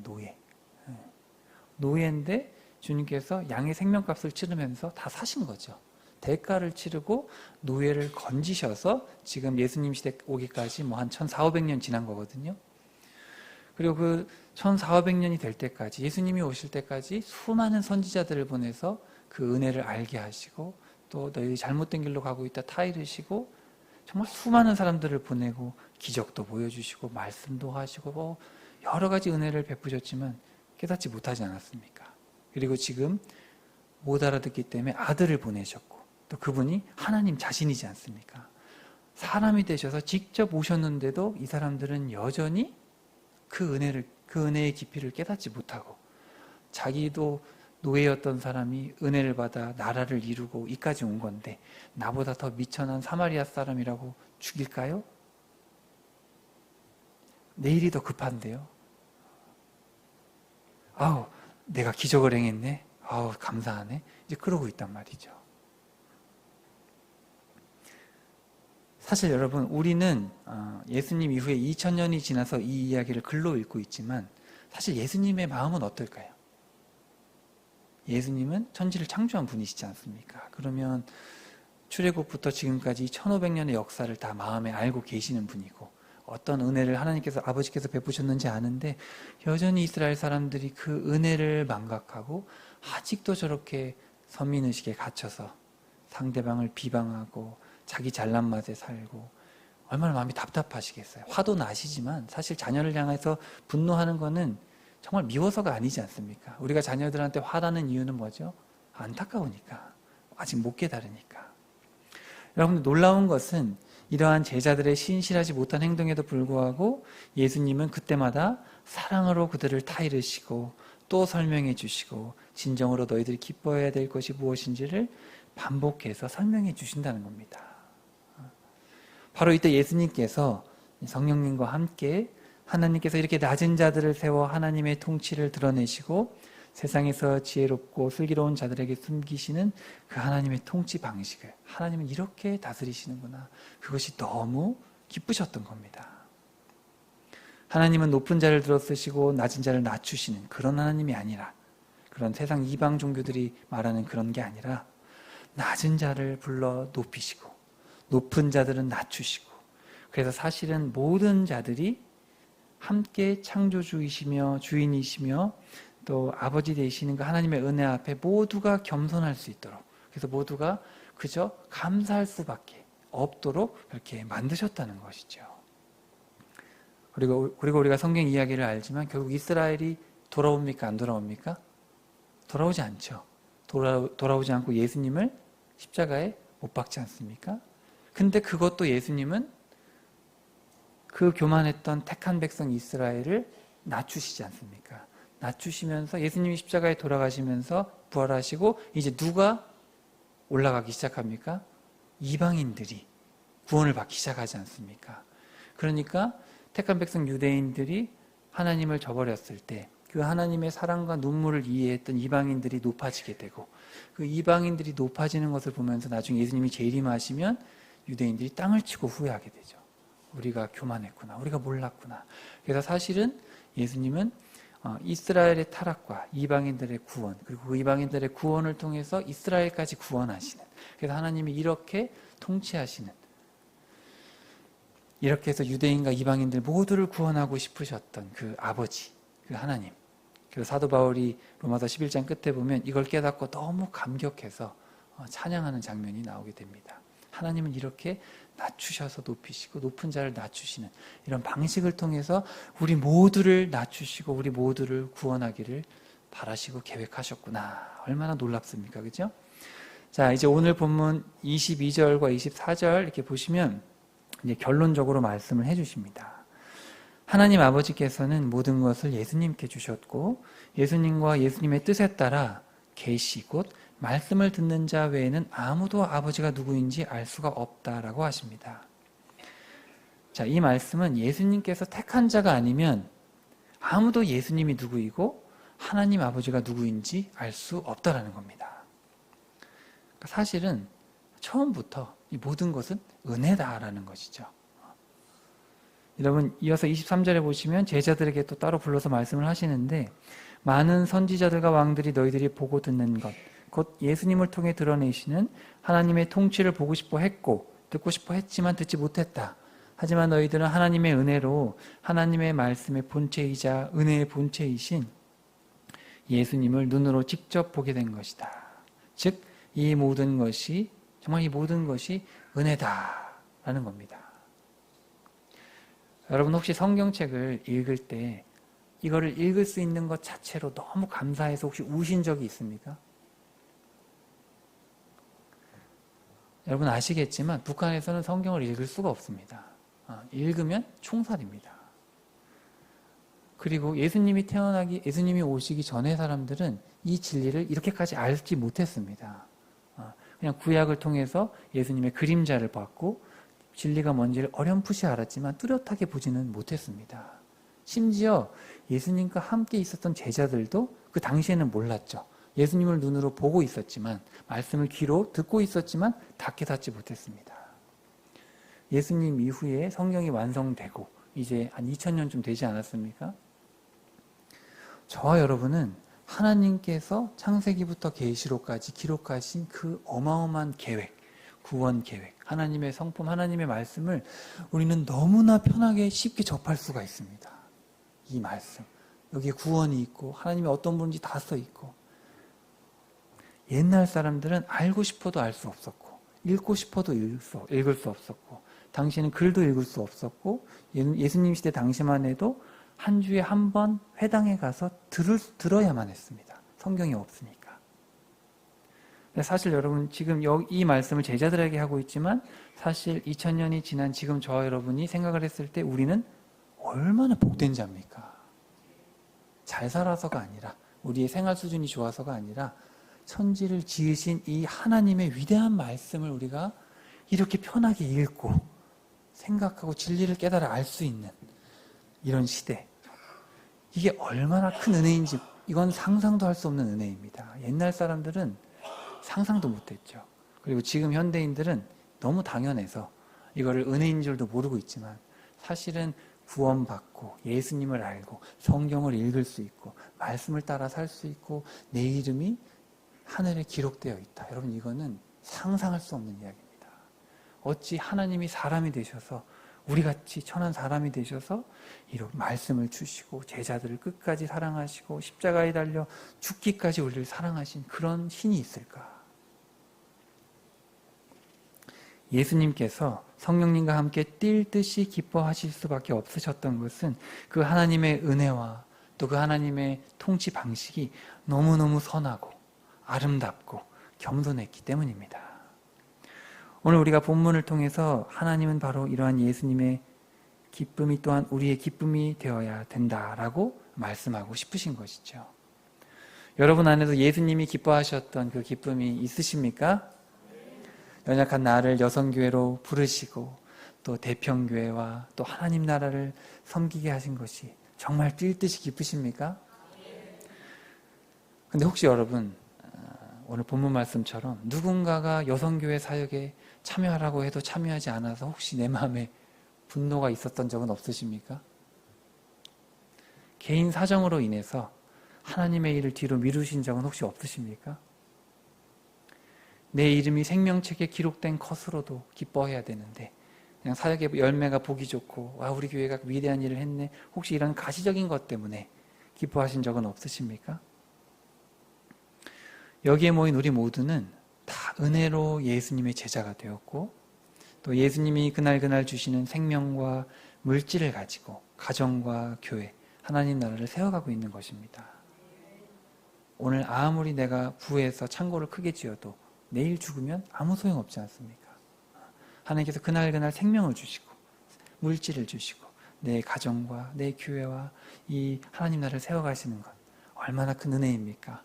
노예인데 주님께서 양의 생명값을 치르면서 다 사신 거죠. 대가를 치르고 노예를 건지셔서 지금 예수님 시대 오기까지 한 1400~1500년 지난 거거든요. 그리고 그 1400~1500년이 될 때까지, 예수님이 오실 때까지 수많은 선지자들을 보내서 그 은혜를 알게 하시고, 또 너희들이 잘못된 길로 가고 있다 타이르시고, 정말 수많은 사람들을 보내고 기적도 보여주시고 말씀도 하시고 여러 가지 은혜를 베푸셨지만 깨닫지 못하지 않았습니까? 그리고 지금 못 알아듣기 때문에 아들을 보내셨고, 또 그분이 하나님 자신이지 않습니까? 사람이 되셔서 직접 오셨는데도 이 사람들은 여전히 그 은혜의 깊이를 깨닫지 못하고, 자기도 노예였던 사람이 은혜를 받아 나라를 이루고 이까지 온 건데 나보다 더 미천한 사마리아 사람이라고 죽일까요? 내일이 더 급한데요. 아우, 내가 기적을 행했네. 아우, 감사하네. 이제 그러고 있단 말이죠. 사실 여러분, 우리는 예수님 이후에 2000년이 지나서 이 이야기를 글로 읽고 있지만 사실 예수님의 마음은 어떨까요? 예수님은 천지를 창조한 분이시지 않습니까? 그러면 출애굽부터 지금까지 1500년의 역사를 다 마음에 알고 계시는 분이고, 어떤 은혜를 하나님께서, 아버지께서 베푸셨는지 아는데 여전히 이스라엘 사람들이 그 은혜를 망각하고 아직도 저렇게 선민의식에 갇혀서 상대방을 비방하고 자기 잘난 맛에 살고, 얼마나 마음이 답답하시겠어요. 화도 나시지만 사실 자녀를 향해서 분노하는 거는 정말 미워서가 아니지 않습니까? 우리가 자녀들한테 화나는 이유는 뭐죠? 안타까우니까, 아직 못 깨달으니까. 여러분들, 놀라운 것은 이러한 제자들의 신실하지 못한 행동에도 불구하고 예수님은 그때마다 사랑으로 그들을 타이르시고 또 설명해 주시고 진정으로 너희들이 기뻐해야 될 것이 무엇인지를 반복해서 설명해 주신다는 겁니다. 바로 이때 예수님께서 성령님과 함께 하나님께서 이렇게 낮은 자들을 세워 하나님의 통치를 드러내시고 세상에서 지혜롭고 슬기로운 자들에게 숨기시는 그 하나님의 통치 방식을, 하나님은 이렇게 다스리시는구나, 그것이 너무 기쁘셨던 겁니다. 하나님은 높은 자를 들어쓰시고 낮은 자를 낮추시는 그런 하나님이 아니라, 그런 세상 이방 종교들이 말하는 그런 게 아니라, 낮은 자를 불러 높이시고 높은 자들은 낮추시고, 그래서 사실은 모든 자들이 함께 창조주이시며 주인이시며 또 아버지 되시는 그 하나님의 은혜 앞에 모두가 겸손할 수 있도록, 그래서 모두가 그저 감사할 수밖에 없도록 그렇게 만드셨다는 것이죠. 그리고 우리가 성경 이야기를 알지만 결국 이스라엘이 돌아옵니까? 안 돌아옵니까? 돌아오지 않죠. 돌아오지 않고 예수님을 십자가에 못 박지 않습니까? 근데 그것도 예수님은 그 교만했던 택한 백성 이스라엘을 낮추시지 않습니까? 낮추시면서 예수님이 십자가에 돌아가시면서 부활하시고 이제 누가 올라가기 시작합니까? 이방인들이 구원을 받기 시작하지 않습니까? 그러니까 택한 백성 유대인들이 하나님을 저버렸을 때 그 하나님의 사랑과 눈물을 이해했던 이방인들이 높아지게 되고, 그 이방인들이 높아지는 것을 보면서 나중에 예수님이 재림하시면 유대인들이 땅을 치고 후회하게 되죠. 우리가 교만했구나, 우리가 몰랐구나. 그래서 사실은 예수님은 이스라엘의 타락과 이방인들의 구원, 그리고 그 이방인들의 구원을 통해서 이스라엘까지 구원하시는, 그래서 하나님이 이렇게 통치하시는, 이렇게 해서 유대인과 이방인들 모두를 구원하고 싶으셨던 그 아버지, 그 하나님. 그 사도 바울이 로마서 11장 끝에 보면 이걸 깨닫고 너무 감격해서 찬양하는 장면이 나오게 됩니다. 하나님은 이렇게 낮추셔서 높이시고 높은 자를 낮추시는 이런 방식을 통해서 우리 모두를 낮추시고 우리 모두를 구원하기를 바라시고 계획하셨구나. 얼마나 놀랍습니까? 그죠? 자, 이제 오늘 본문 22절과 24절 이렇게 보시면 이제 결론적으로 말씀을 해주십니다. 하나님 아버지께서는 모든 것을 예수님께 주셨고 예수님과 예수님의 뜻에 따라 계시 곧 말씀을 듣는 자 외에는 아무도 아버지가 누구인지 알 수가 없다라고 하십니다. 자, 이 말씀은 예수님께서 택한 자가 아니면 아무도 예수님이 누구이고 하나님 아버지가 누구인지 알 수 없다라는 겁니다. 사실은 처음부터 이 모든 것은 은혜다라는 것이죠. 여러분, 이어서 23절에 보시면 제자들에게 또 따로 불러서 말씀을 하시는데 많은 선지자들과 왕들이 너희들이 보고 듣는 것, 곧 예수님을 통해 드러내시는 하나님의 통치를 보고 싶어 했고 듣고 싶어 했지만 듣지 못했다. 하지만 너희들은 하나님의 은혜로 하나님의 말씀의 본체이자 은혜의 본체이신 예수님을 눈으로 직접 보게 된 것이다. 즉, 이 모든 것이 정말 이 모든 것이 은혜다라는 겁니다. 여러분 혹시 성경책을 읽을 때 이거를 읽을 수 있는 것 자체로 너무 감사해서 혹시 우신 적이 있습니까? 여러분 아시겠지만 북한에서는 성경을 읽을 수가 없습니다. 읽으면 총살입니다. 그리고 예수님이 오시기 전에 사람들은 이 진리를 이렇게까지 알지 못했습니다. 그냥 구약을 통해서 예수님의 그림자를 봤고 진리가 뭔지를 어렴풋이 알았지만 뚜렷하게 보지는 못했습니다. 심지어 예수님과 함께 있었던 제자들도 그 당시에는 몰랐죠. 예수님을 눈으로 보고 있었지만 말씀을 귀로 듣고 있었지만 다 깨닫지 못했습니다. 예수님 이후에 성경이 완성되고 이제 한 2000년쯤 되지 않았습니까? 저와 여러분은 하나님께서 창세기부터 계시록까지 기록하신 그 어마어마한 계획, 구원 계획, 하나님의 성품, 하나님의 말씀을 우리는 너무나 편하게 쉽게 접할 수가 있습니다. 이 말씀. 여기에 구원이 있고 하나님이 어떤 분인지 다 써 있고 옛날 사람들은 알고 싶어도 알 수 없었고 읽고 싶어도 읽을 수 없었고 당시에는 글도 읽을 수 없었고 예수님 시대 당시만 해도 한 주에 한 번 회당에 가서 들어야만 했습니다. 성경이 없으니까. 사실 여러분 지금 이 말씀을 제자들에게 하고 있지만 사실 2000년이 지난 지금 저와 여러분이 생각을 했을 때 우리는 얼마나 복된 자입니까? 잘 살아서가 아니라 우리의 생활 수준이 좋아서가 아니라 천지를 지으신 이 하나님의 위대한 말씀을 우리가 이렇게 편하게 읽고 생각하고 진리를 깨달아 알 수 있는 이런 시대. 이게 얼마나 큰 은혜인지 이건 상상도 할 수 없는 은혜입니다. 옛날 사람들은 상상도 못했죠. 그리고 지금 현대인들은 너무 당연해서 이거를 은혜인 줄도 모르고 있지만 사실은 구원받고 예수님을 알고 성경을 읽을 수 있고 말씀을 따라 살 수 있고 내 이름이 하늘에 기록되어 있다. 여러분 이거는 상상할 수 없는 이야기입니다. 어찌 하나님이 사람이 되셔서 우리같이 천한 사람이 되셔서 이렇게 말씀을 주시고 제자들을 끝까지 사랑하시고 십자가에 달려 죽기까지 우리를 사랑하신 그런 신이 있을까? 예수님께서 성령님과 함께 뛸 듯이 기뻐하실 수밖에 없으셨던 것은 그 하나님의 은혜와 또 그 하나님의 통치 방식이 너무너무 선하고 아름답고 겸손했기 때문입니다. 오늘 우리가 본문을 통해서 하나님은 바로 이러한 예수님의 기쁨이 또한 우리의 기쁨이 되어야 된다라고 말씀하고 싶으신 것이죠. 여러분 안에도 예수님이 기뻐하셨던 그 기쁨이 있으십니까? 연약한 나를 여성교회로 부르시고 또 대평교회와 또 하나님 나라를 섬기게 하신 것이 정말 뛸 듯이 기쁘십니까? 근데 혹시 여러분 오늘 본문 말씀처럼 누군가가 여성교회 사역에 참여하라고 해도 참여하지 않아서 혹시 내 마음에 분노가 있었던 적은 없으십니까? 개인 사정으로 인해서 하나님의 일을 뒤로 미루신 적은 혹시 없으십니까? 내 이름이 생명책에 기록된 것으로도 기뻐해야 되는데 그냥 사역의 열매가 보기 좋고 와 우리 교회가 위대한 일을 했네. 혹시 이런 가시적인 것 때문에 기뻐하신 적은 없으십니까? 여기에 모인 우리 모두는 다 은혜로 예수님의 제자가 되었고 또 예수님이 그날 주시는 생명과 물질을 가지고 가정과 교회, 하나님 나라를 세워가고 있는 것입니다. 오늘 아무리 내가 부에서 창고를 크게 지어도 내일 죽으면 아무 소용없지 않습니까? 하나님께서 그날 생명을 주시고 물질을 주시고 내 가정과 내 교회와 이 하나님 나라를 세워가시는 것 얼마나 큰 은혜입니까?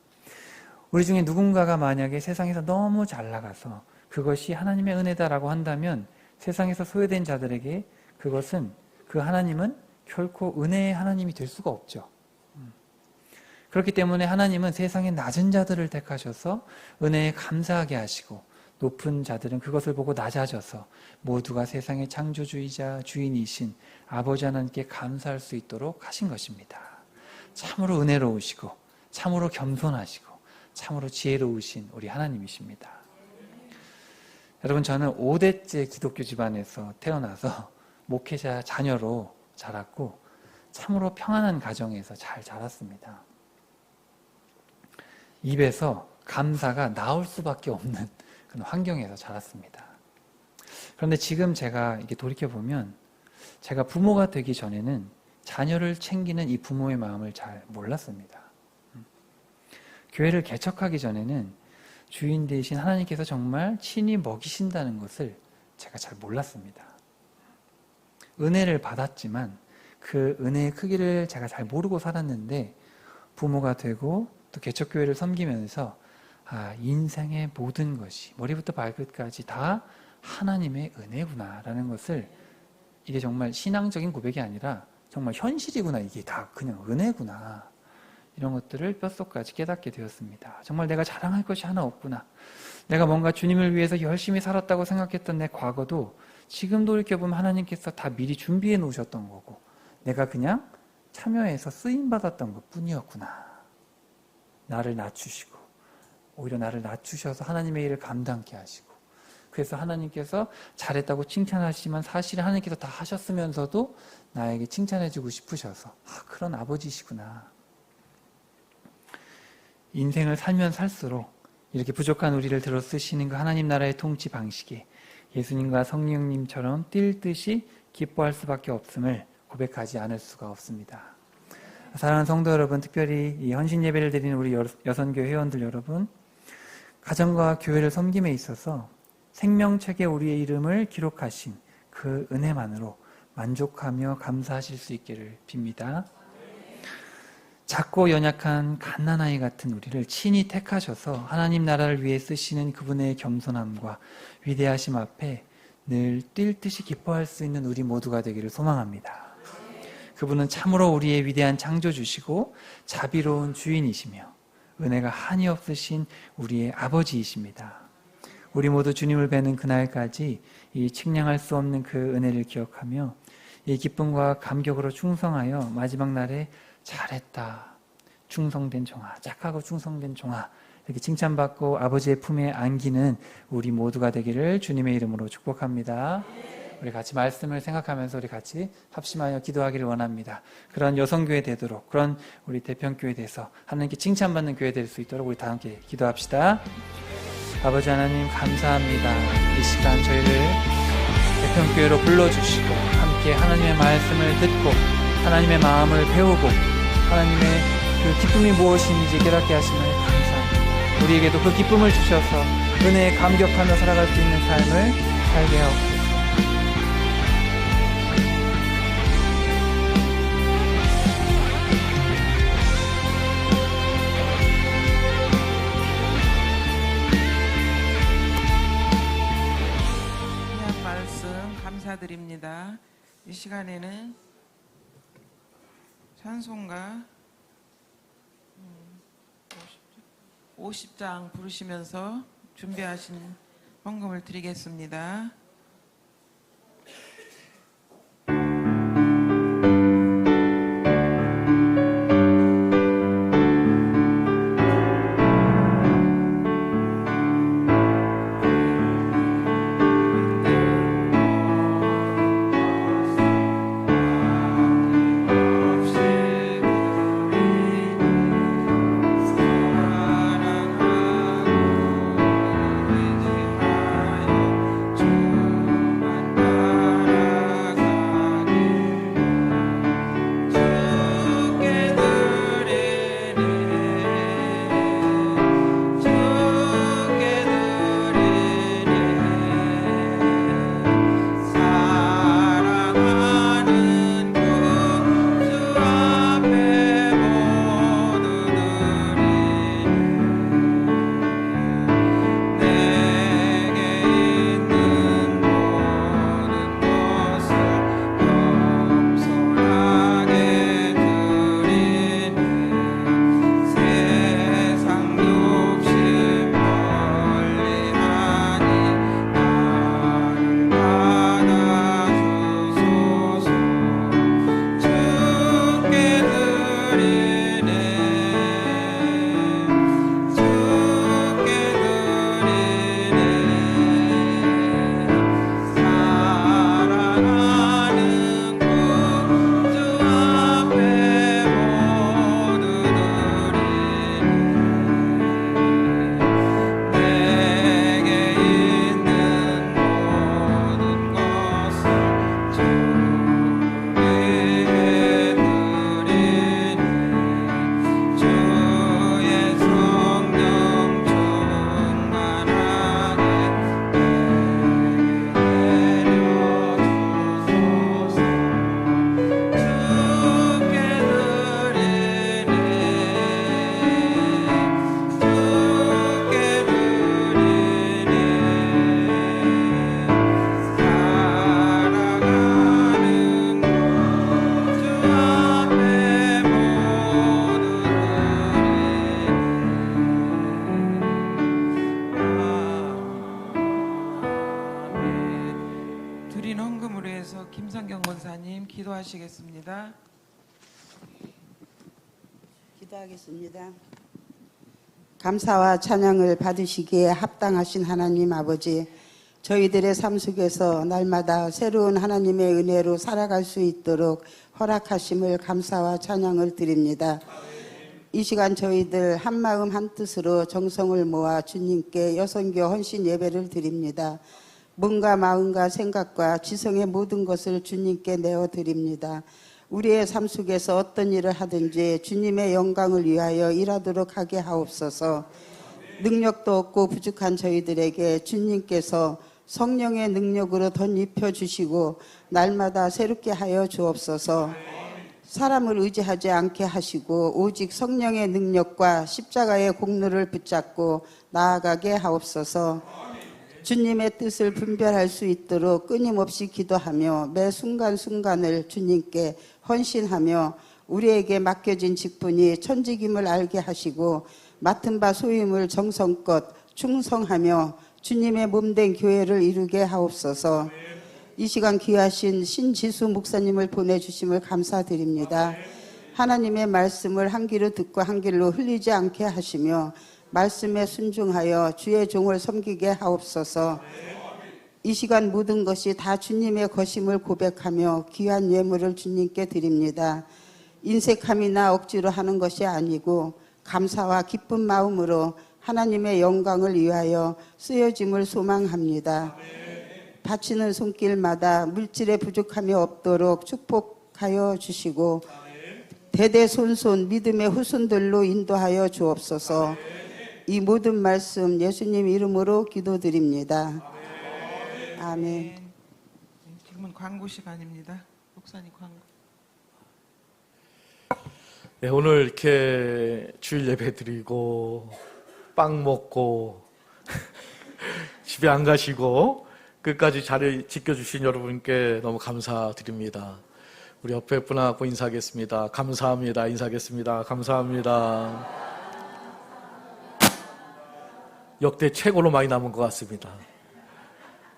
우리 중에 누군가가 만약에 세상에서 너무 잘 나가서 그것이 하나님의 은혜다라고 한다면 세상에서 소외된 자들에게 그것은 그 하나님은 결코 은혜의 하나님이 될 수가 없죠. 그렇기 때문에 하나님은 세상의 낮은 자들을 택하셔서 은혜에 감사하게 하시고 높은 자들은 그것을 보고 낮아져서 모두가 세상의 창조주이자 주인이신 아버지 하나님께 감사할 수 있도록 하신 것입니다. 참으로 은혜로우시고 참으로 겸손하시고 참으로 지혜로우신 우리 하나님이십니다. 여러분 저는 5대째 기독교 집안에서 태어나서 목회자 자녀로 자랐고 참으로 평안한 가정에서 잘 자랐습니다. 입에서 감사가 나올 수밖에 없는 그런 환경에서 자랐습니다. 그런데 지금 제가 이렇게 돌이켜보면 제가 부모가 되기 전에는 자녀를 챙기는 이 부모의 마음을 잘 몰랐습니다. 교회를 개척하기 전에는 주인 되신 하나님께서 정말 친히 먹이신다는 것을 제가 잘 몰랐습니다. 은혜를 받았지만 그 은혜의 크기를 제가 잘 모르고 살았는데 부모가 되고 또 개척교회를 섬기면서 인생의 모든 것이 머리부터 발끝까지 다 하나님의 은혜구나라는 것을 이게 정말 신앙적인 고백이 아니라 정말 현실이구나. 이게 다 그냥 은혜구나. 이런 것들을 뼛속까지 깨닫게 되었습니다. 정말 내가 자랑할 것이 하나 없구나. 내가 뭔가 주님을 위해서 열심히 살았다고 생각했던 내 과거도 지금 돌이켜보면 하나님께서 다 미리 준비해 놓으셨던 거고 내가 그냥 참여해서 쓰임받았던 것 뿐이었구나. 나를 낮추시고 오히려 나를 낮추셔서 하나님의 일을 감당케 하시고 그래서 하나님께서 잘했다고 칭찬하시지만 사실 하나님께서 다 하셨으면서도 나에게 칭찬해주고 싶으셔서 그런 아버지시구나. 인생을 살면 살수록 이렇게 부족한 우리를 들어 쓰시는 그 하나님 나라의 통치 방식에 예수님과 성령님처럼 뛸 듯이 기뻐할 수밖에 없음을 고백하지 않을 수가 없습니다. 사랑하는 성도 여러분, 특별히 이 헌신 예배를 드리는 우리 여선교회 회원들 여러분, 가정과 교회를 섬김에 있어서 생명책에 우리의 이름을 기록하신 그 은혜만으로 만족하며 감사하실 수 있기를 빕니다. 작고 연약한 갓난아이 같은 우리를 친히 택하셔서 하나님 나라를 위해 쓰시는 그분의 겸손함과 위대하심 앞에 늘 뛸 듯이 기뻐할 수 있는 우리 모두가 되기를 소망합니다. 그분은 참으로 우리의 위대한 창조주시고 자비로운 주인이시며 은혜가 한이 없으신 우리의 아버지이십니다. 우리 모두 주님을 뵈는 그날까지 이 측량할 수 없는 그 은혜를 기억하며 이 기쁨과 감격으로 충성하여 마지막 날에 잘했다, 충성된 종아, 착하고 충성된 종아 이렇게 칭찬받고 아버지의 품에 안기는 우리 모두가 되기를 주님의 이름으로 축복합니다. 우리 같이 말씀을 생각하면서 우리 같이 합심하여 기도하기를 원합니다. 그런 여성교회 되도록, 그런 우리 대평교회 돼서 하나님께 칭찬받는 교회 될 수 있도록 우리 다 함께 기도합시다. 아버지 하나님 감사합니다. 이 시간 저희를 대평교회로 불러주시고 함께 하나님의 말씀을 듣고 하나님의 마음을 배우고 하나님의 그 기쁨이 무엇인지 깨닫게 하심을 감사합니다. 우리에게도 그 기쁨을 주셔서 은혜에 감격하며 살아갈 수 있는 삶을 살게 하옵소서. 귀한 말씀 감사드립니다. 이 시간에는 찬송가 50장 부르시면서 준비하신 헌금을 드리겠습니다. 기도하시겠습니다. 기도하겠습니다. 감사와 찬양을 받으시기에 합당하신 하나님 아버지, 저희들의 삶 속에서 날마다 새로운 하나님의 은혜로 살아갈 수 있도록 허락하심을 감사와 찬양을 드립니다. 이 시간 저희들 한마음 한뜻으로 정성을 모아 주님께 여선교 헌신 예배를 드립니다. 몸과 마음과 생각과 지성의 모든 것을 주님께 내어드립니다. 우리의 삶 속에서 어떤 일을 하든지 주님의 영광을 위하여 일하도록 하게 하옵소서. 능력도 없고 부족한 저희들에게 주님께서 성령의 능력으로 덧입혀 주시고 날마다 새롭게 하여 주옵소서. 사람을 의지하지 않게 하시고 오직 성령의 능력과 십자가의 공로를 붙잡고 나아가게 하옵소서. 주님의 뜻을 분별할 수 있도록 끊임없이 기도하며 매 순간순간을 주님께 헌신하며 우리에게 맡겨진 직분이 천직임을 알게 하시고 맡은 바 소임을 정성껏 충성하며 주님의 몸된 교회를 이루게 하옵소서. 이 시간 귀하신 신지수 목사님을 보내주심을 감사드립니다. 하나님의 말씀을 한 귀로 듣고 한 귀로 흘리지 않게 하시며 말씀에 순종하여 주의 종을 섬기게 하옵소서. 이 시간 모든 것이 다 주님의 것임을 고백하며 귀한 예물을 주님께 드립니다. 인색함이나 억지로 하는 것이 아니고 감사와 기쁜 마음으로 하나님의 영광을 위하여 쓰여짐을 소망합니다. 바치는 손길마다 물질의 부족함이 없도록 축복하여 주시고 대대손손 믿음의 후손들로 인도하여 주옵소서. 이 모든 말씀 예수님 이름으로 기도드립니다. 아멘. 지금은 광고 시간입니다. 목사님 광고. 네, 오늘 이렇게 주일 예배 드리고 빵 먹고 집에 안 가시고 끝까지 자리 지켜주신 여러분께 너무 감사드립니다. 우리 옆에 분하고 인사하겠습니다. 감사합니다. 인사하겠습니다. 감사합니다. 역대 최고로 많이 남은 것 같습니다.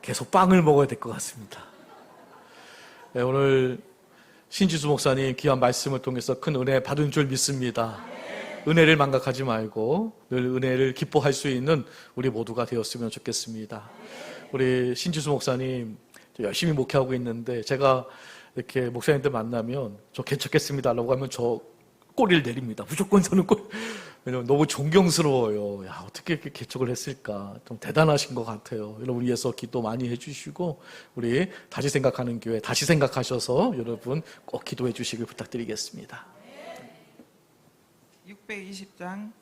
계속 빵을 먹어야 될 것 같습니다. 네, 오늘 신지수 목사님 귀한 말씀을 통해서 큰 은혜 받은 줄 믿습니다. 은혜를 망각하지 말고 늘 은혜를 기뻐할 수 있는 우리 모두가 되었으면 좋겠습니다. 우리 신지수 목사님 열심히 목회하고 있는데 제가 이렇게 목사님들 만나면 저 개척했습니다 라고 하면 저 꼬리를 내립니다. 무조건 저는 왜냐면 너무 존경스러워요. 야, 어떻게 이렇게 개척을 했을까. 좀 대단하신 것 같아요. 여러분 위해서 기도 많이 해주시고 우리 다시 생각하는 교회 다시 생각하셔서 여러분 꼭 기도해 주시길 부탁드리겠습니다. 620장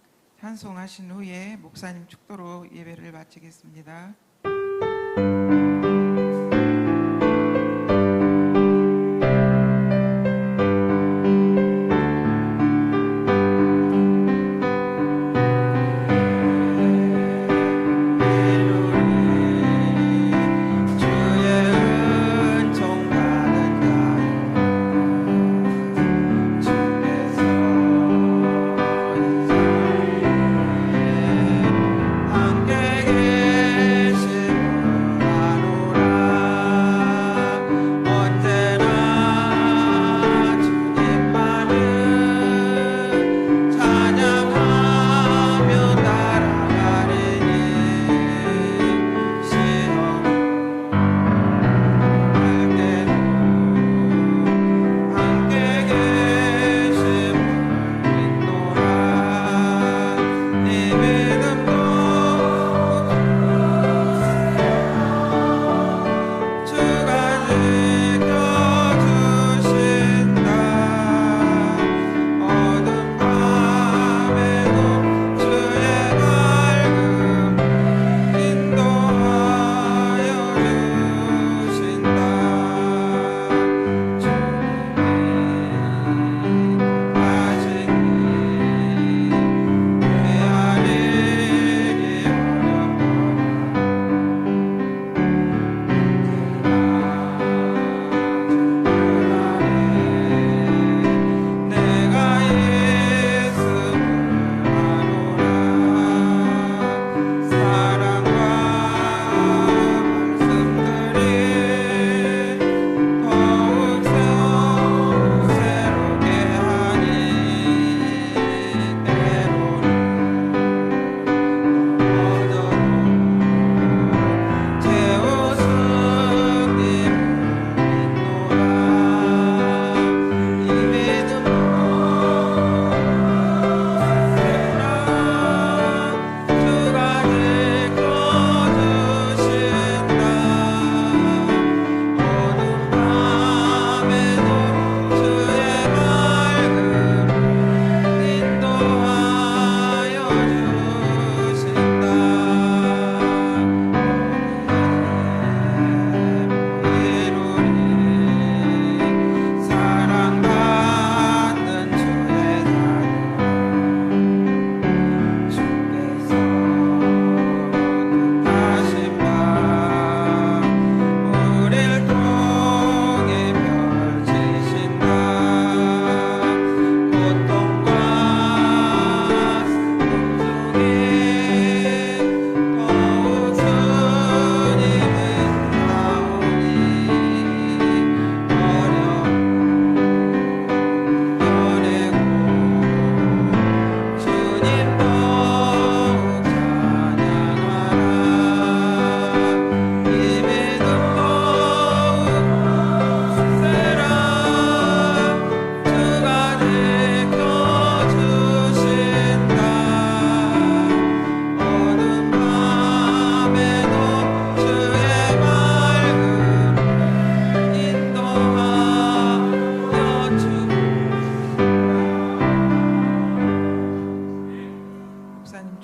찬송하신 후에 목사님 축도로 예배를 마치겠습니다. 함께 계신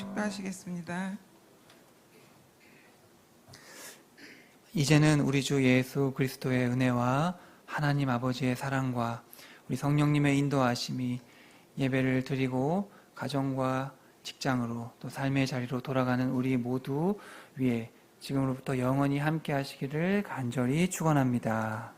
축도하시겠습니다. 이제는 우리 주 예수 그리스도의 은혜와 하나님 아버지의 사랑과 우리 성령님의 인도하심이 예배를 드리고 가정과 직장으로 또 삶의 자리로 돌아가는 우리 모두 위에 지금으로부터 영원히 함께 하시기를 간절히 축원합니다.